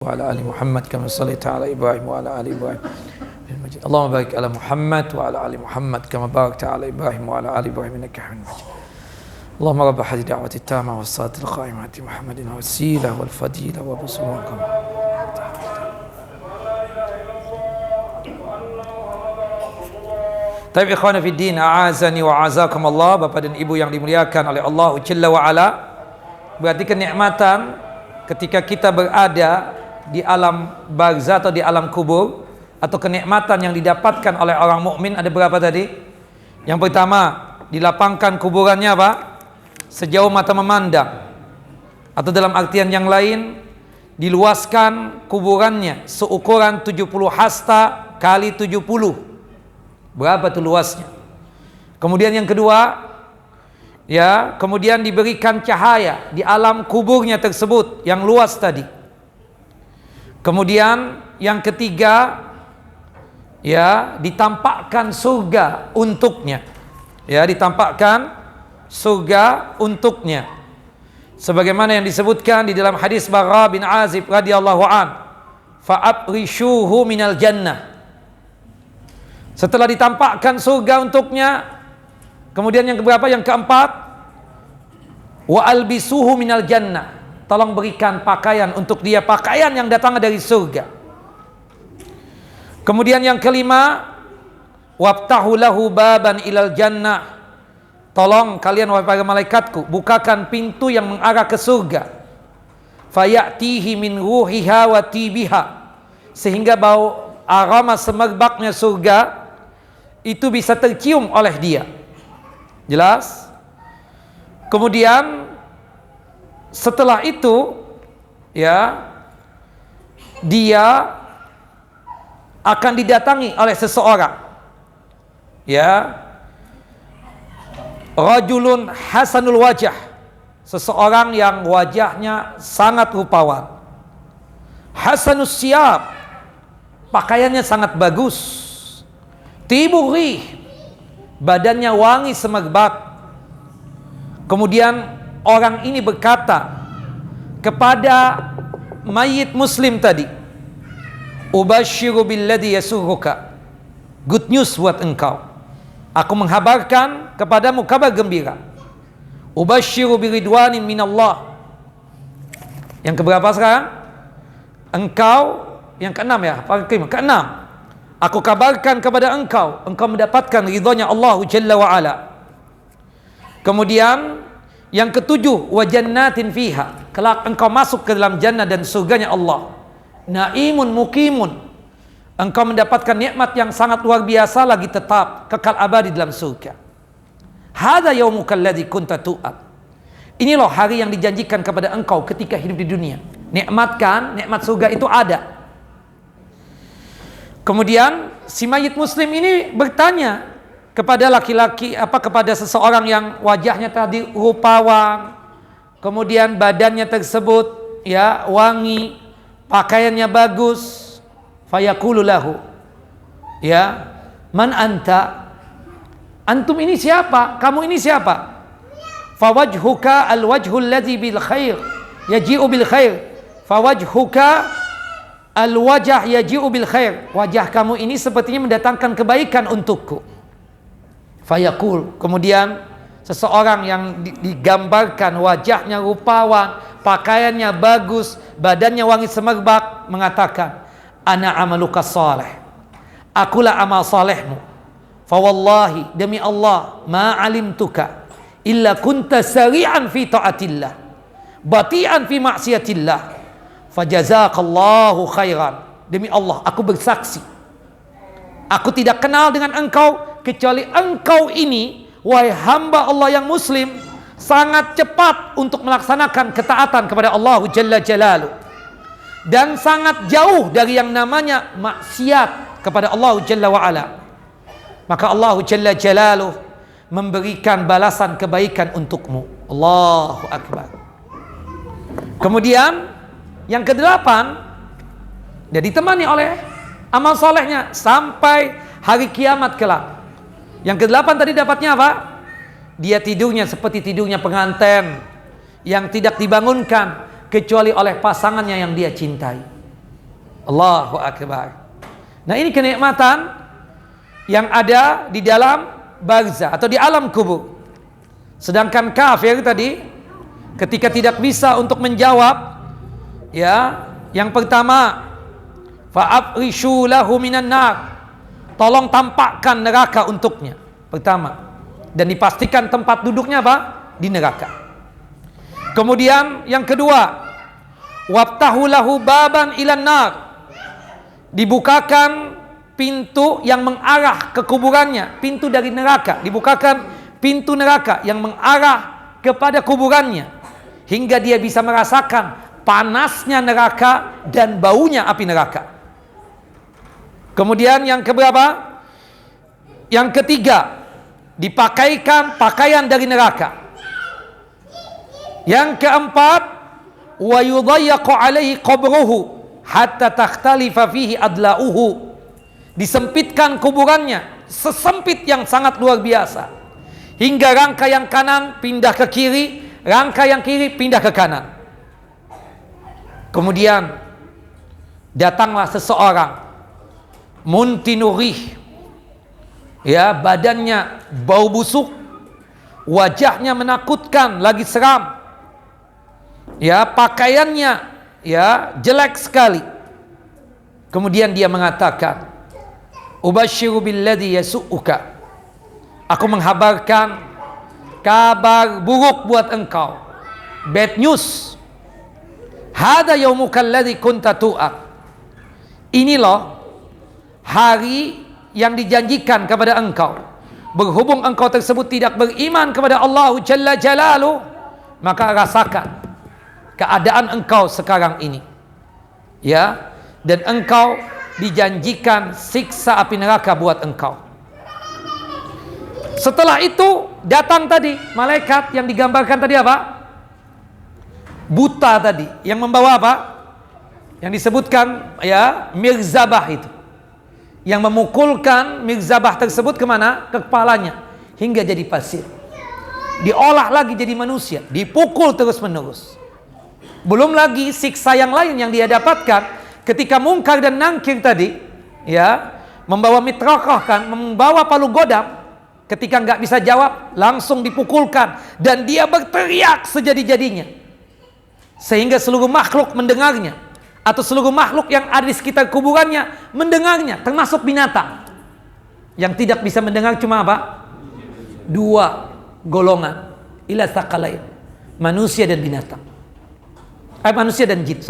وعلى آل محمد كما صليت على إبراهيم وعلى آل إبراهيم المجيد. اللهم بارك على محمد وعلى آل محمد كما باركت على إبراهيم وعلى آل إبراهيم إنك حميد مجيد. اللهم رب هذه الدعوة التامة والصلاة القائمة محمد الوسيلة والفضيلة وبصورك. Taib ikhwan fiddin, a'azani wa a'azakum Allah, Bapak dan Ibu yang dimuliakan oleh Allah Jalla wa Ala. Berarti kenikmatan ketika kita berada di alam barzah atau di alam kubur, atau kenikmatan yang didapatkan oleh orang mukmin ada berapa tadi? Yang pertama, dilapangkan kuburannya apa? Sejauh mata memandang. Atau dalam artian yang lain, diluaskan kuburannya seukuran 70 hasta kali 70. Berapa tuh luasnya? Kemudian yang kedua, ya, kemudian diberikan cahaya di alam kuburnya tersebut yang luas tadi. Kemudian yang ketiga, ya, ditampakkan surga untuknya. Ya, ditampakkan surga untuknya. Sebagaimana yang disebutkan di dalam hadis Bara bin Azib radhiyallahu an, fa'abrishuhu minal jannah. Setelah ditampakkan surga untuknya, kemudian yang keberapa? Yang keempat, wa albisuhu minal jannah. Tolong berikan pakaian untuk dia, pakaian yang datang dari surga. Kemudian yang kelima, wabtahu lahu baban ilal jannah. Tolong kalian wahai para malaikatku, bukakan pintu yang mengarah ke surga. Fayatihi min ruhiha wa tibiha, sehingga bau aroma semerbaknya surga itu bisa tercium oleh dia. Jelas? Kemudian setelah itu, ya, dia akan didatangi oleh seseorang, ya, rajulun hasanul wajah, seseorang yang wajahnya sangat rupawan, hasanus siyab, pakaiannya sangat bagus, tiburi, badannya wangi semerbak. Kemudian orang ini berkata kepada mayit muslim tadi, ubashiru billadhi yasurruka, good news buat engkau, aku menghabarkan kepadamu kabar gembira. Ubashiru biridwanin minallah. Yang keberapa sekarang? Engkau yang keenam, ya, keenam. Aku kabarkan kepada engkau, engkau mendapatkan ridhonya Allah Jalla wa Ala. Kemudian yang ketujuh, wa jannatin fiha, kelak engkau masuk ke dalam jannah dan surganya Allah. Naimun muqimun, engkau mendapatkan nikmat yang sangat luar biasa lagi tetap kekal abadi dalam surga. Hadza yaumukal ladzi kunta tu'ad. Ini loh hari yang dijanjikan kepada engkau ketika hidup di dunia. Nikmatkan, nikmat surga itu ada. Kemudian si mayit muslim ini bertanya kepada laki-laki, kepada seseorang yang wajahnya tadi rupawan, kemudian badannya tersebut, ya, wangi, pakaiannya bagus. Fayaqulu lahu, ya, man anta? Antum ini siapa? Kamu ini siapa? Fawajhuka alwajhul ladzi bil khair yaji'u bil khair. Fawajhuka alwajh yaji'u bil khair. Wajah kamu ini sepertinya mendatangkan kebaikan untukku. Fayaqul, kemudian seseorang yang digambarkan wajahnya rupawan, pakaiannya bagus, badannya wangi semerbak, mengatakan, ana amaluka salih, akulah amal salehmu. Fawallahi, demi Allah, ma alimtuka illa kunta sari'an fi ta'atillah, bati'an fi ma'siyatillah, fajazakallahu khairan. Demi Allah, aku bersaksi, aku tidak kenal dengan engkau kecuali engkau ini, wahai hamba Allah yang muslim, sangat cepat untuk melaksanakan ketaatan kepada Allah Jalla Jalaluh, dan sangat jauh dari yang namanya maksiat kepada Allah Jalla wa'ala. Maka Allah Jalla Jalaluh memberikan balasan kebaikan untukmu. Allahu Akbar. Kemudian yang kedelapan, dia ditemani oleh amal solehnya sampai hari kiamat kelak. Yang kedelapan tadi dapatnya apa? Dia tidurnya seperti tidurnya pengantin yang tidak dibangunkan kecuali oleh pasangannya yang dia cintai. Allahu Akbar. Nah, ini kenikmatan yang ada di dalam barzah atau di alam kubur. Sedangkan kafir tadi ketika tidak bisa untuk menjawab, ya, yang pertama, fa'afrishu lahu minan nar, tolong tampakkan neraka untuknya, pertama, dan dipastikan tempat duduknya apa? Di neraka. Kemudian yang kedua, waftahu lahu baban ilan nar, dibukakan pintu yang mengarah ke kuburannya, pintu dari neraka, dibukakan pintu neraka yang mengarah kepada kuburannya, hingga dia bisa merasakan panasnya neraka dan baunya api neraka. Kemudian yang keberapa? Yang ketiga, dipakaikan pakaian dari neraka. Yang keempat, wa yudayyaqu alaihi qabruhu hatta takhtalifa fihi adla'uhu, disempitkan kuburannya sesempit yang sangat luar biasa, hingga rangka yang kanan pindah ke kiri, rangka yang kiri pindah ke kanan. Kemudian datanglah seseorang muntinurih, ya, badannya bau busuk, wajahnya menakutkan, lagi seram, ya, pakaiannya, ya, jelek sekali. Kemudian dia mengatakan, ubasyiru billadhi yasu'uka, aku menghabarkan kabar buruk buat engkau, bad news. Hada yaumuka alladhi kunta tu'ad, ini loh hari yang dijanjikan kepada engkau. Berhubung engkau tersebut tidak beriman kepada Allah Jalla Jalaluh, maka rasakan keadaan engkau sekarang ini, ya, dan engkau dijanjikan siksa api neraka buat engkau. Setelah itu datang tadi malaikat yang digambarkan tadi apa? Buta tadi, yang membawa apa? Yang disebutkan, ya, mirzabah itu, yang memukulkan mirzabah tersebut kemana? Ke kepalanya, hingga jadi pasir. Diolah lagi jadi manusia, dipukul terus menerus. Belum lagi siksa yang lain yang dia dapatkan ketika Munkar dan Nakir tadi, ya, membawa mitrakoh, kan, membawa palu godam. Ketika nggak bisa jawab, langsung dipukulkan dan dia berteriak sejadi-jadinya, sehingga seluruh makhluk mendengarnya, atau seluruh makhluk yang ada di sekitar kuburannya mendengarnya, termasuk binatang. Yang tidak bisa mendengar cuma apa? Dua golongan, ila tsaqalain, manusia dan binatang. Manusia dan jin,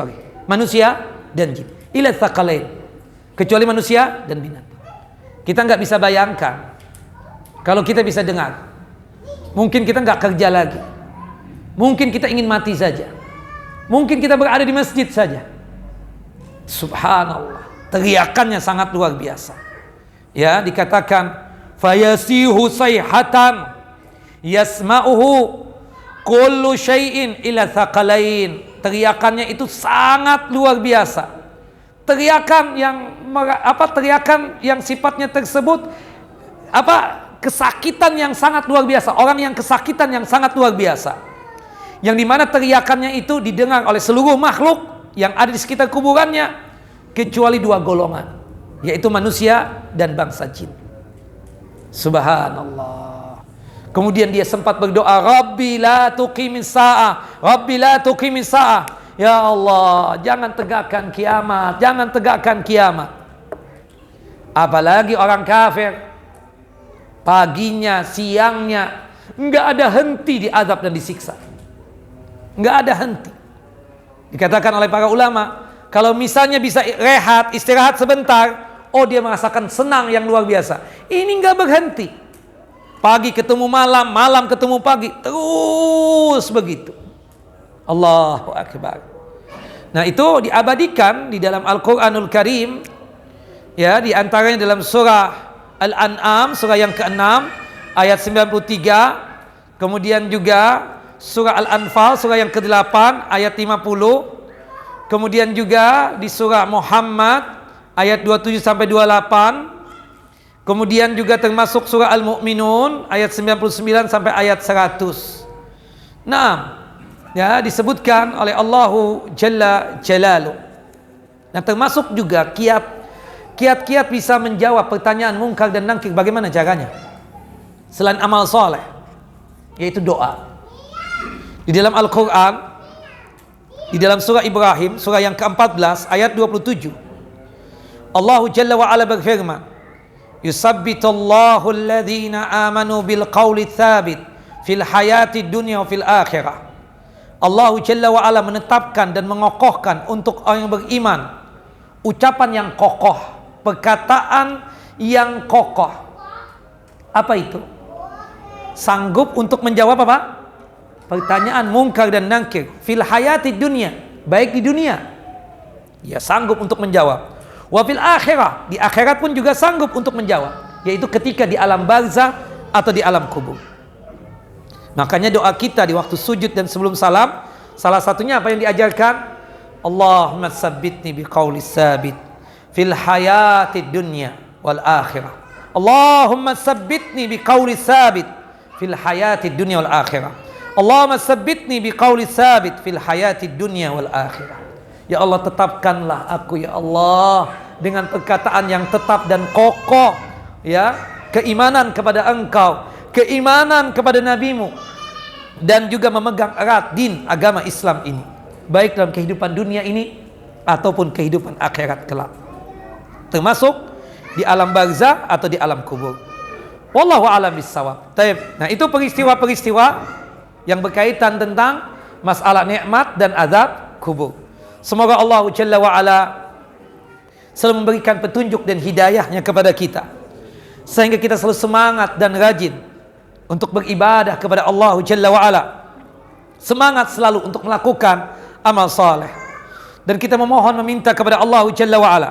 manusia dan jin, ila tsaqalain, kecuali manusia dan binatang. Kita nggak bisa bayangkan kalau kita bisa dengar, mungkin kita nggak kerja lagi, mungkin kita ingin mati saja, mungkin kita berada di masjid saja. Subhanallah, teriakannya sangat luar biasa. Ya, dikatakan fayasihu sayhatan yasma'uhu kullu syai'in ila tsaqalain. Teriakannya itu sangat luar biasa. Teriakan yang sifatnya tersebut kesakitan yang sangat luar biasa. Orang yang kesakitan yang sangat luar biasa, yang dimana teriakannya itu didengar oleh seluruh makhluk yang ada di sekitar kuburannya, kecuali dua golongan, yaitu manusia dan bangsa jin. Subhanallah. Kemudian dia sempat berdoa, Rabbi la tuqimis sa'ah, Rabbi la tuqimis sa'ah, ya Allah, jangan tegakkan kiamat, jangan tegakkan kiamat. Apalagi orang kafir, paginya, siangnya, nggak ada henti diazab dan disiksa, nggak ada henti. Dikatakan oleh para ulama, kalau misalnya bisa rehat, istirahat sebentar, oh dia merasakan senang yang luar biasa. Ini nggak berhenti, pagi ketemu malam, malam ketemu pagi, terus begitu. Allahu Akbar. Nah, itu diabadikan di dalam Al-Quranul Karim, ya, di antaranya dalam surah Al-An'am, surah yang ke-6 ayat 93, kemudian juga surah Al-Anfal, surah yang ke-8 ayat 50, kemudian juga di surah Muhammad ayat 27 sampai 28, kemudian juga termasuk surah Al-Mu'minun ayat 99 sampai ayat 100. Nah, ya, disebutkan oleh Allahu Jalla Jalaluh. Nah, termasuk juga kiat-kiat bisa menjawab pertanyaan Munkar dan Nakir. Bagaimana caranya? Selain amal soleh, yaitu doa. Di dalam Al-Quran, di dalam surah Ibrahim, surah yang ke-14 ayat 27, Allahu Jalla wa Ala berfirman, yusabbitullahu alladhina amanu bil qawli tsabit fil hayati dunya wa fil akhirah. Allah Jalla wa Ala menetapkan dan mengokohkan untuk orang yang beriman ucapan yang kokoh, perkataan yang kokoh. Apa itu? Sanggup untuk menjawab apa? Pertanyaan mungkar dan nakir fil hayati dunia, baik di dunia, ya sanggup untuk menjawab. Wa fil akhirah, di akhirat pun juga sanggup untuk menjawab, yaitu ketika di alam barzah atau di alam kubur. Makanya doa kita di waktu sujud dan sebelum salam, salah satunya apa yang diajarkan? Allahumma sabbitni biqaulis sabit fil hayati dunya wal akhirah. Allahumma sabbitni biqaulis sabit fil hayati dunya wal akhirah. Allahumma sabbitni biqaulis sabit fil hayati dunya wal akhirah. Ya Allah, tetapkanlah aku ya Allah dengan perkataan yang tetap dan kokoh, ya, keimanan kepada Engkau, keimanan kepada Nabimu, dan juga memegang erat din agama Islam ini, baik dalam kehidupan dunia ini ataupun kehidupan akhirat kelak, termasuk di alam barzah atau di alam kubur. Wallahu a'lam bissawab. Nah, itu peristiwa-peristiwa yang berkaitan tentang masalah nikmat dan azab kubur. Semoga Allah Jalla wa Ala selalu memberikan petunjuk dan hidayahnya kepada kita, sehingga kita selalu semangat dan rajin untuk beribadah kepada Allah Jalla wa Ala, semangat selalu untuk melakukan amal saleh, dan kita memohon meminta kepada Allah Jalla wa Ala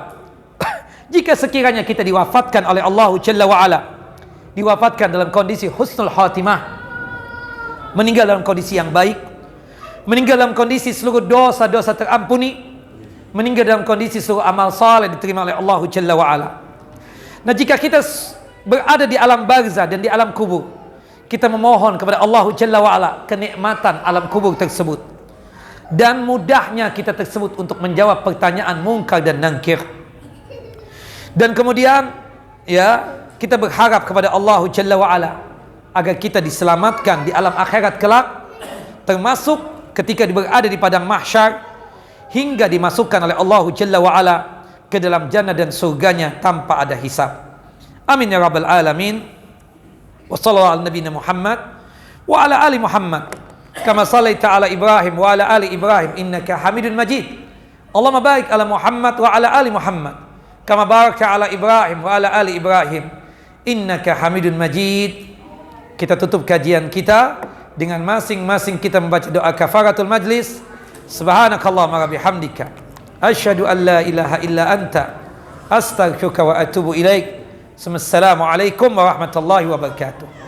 jika sekiranya kita diwafatkan oleh Allah Jalla wa Ala, diwafatkan dalam kondisi husnul khatimah, meninggal dalam kondisi yang baik, meninggal dalam kondisi seluruh dosa-dosa terampuni, meninggal dalam kondisi seluruh amal saleh diterima oleh Allah Jalla wa Ala. Nah, jika kita berada di alam barzah dan di alam kubur, kita memohon kepada Allah Jalla wa Ala kenikmatan alam kubur tersebut dan mudahnya kita tersebut untuk menjawab pertanyaan mungkar dan nakir. Dan kemudian, ya, kita berharap kepada Allah Jalla wa Ala agar kita diselamatkan di alam akhirat kelak, termasuk ketika berada di padang mahsyar, hingga dimasukkan oleh Allah Jalla wa Ala ke dalam jannah dan surganya tanpa ada hisab. Amin ya rabbal alamin. Wa sallallahu ala nabiyina Muhammad wa ala ali Muhammad kama sallaita ala Ibrahim wa ala ali Ibrahim innaka Hamidun Majid. Allahumma barik ala Muhammad wa ala ali Muhammad kama barakta ala Ibrahim wa ala ali Ibrahim innaka Hamidun Majid. Kita tutup kajian kita dengan masing-masing kita membaca doa kafaratul majlis. Subhanakallahumma wa bihamdika asyhadu an la ilaha illa anta astaghfiruka wa atubu ilaik. Assalamualaikum warahmatullahi wabarakatuh.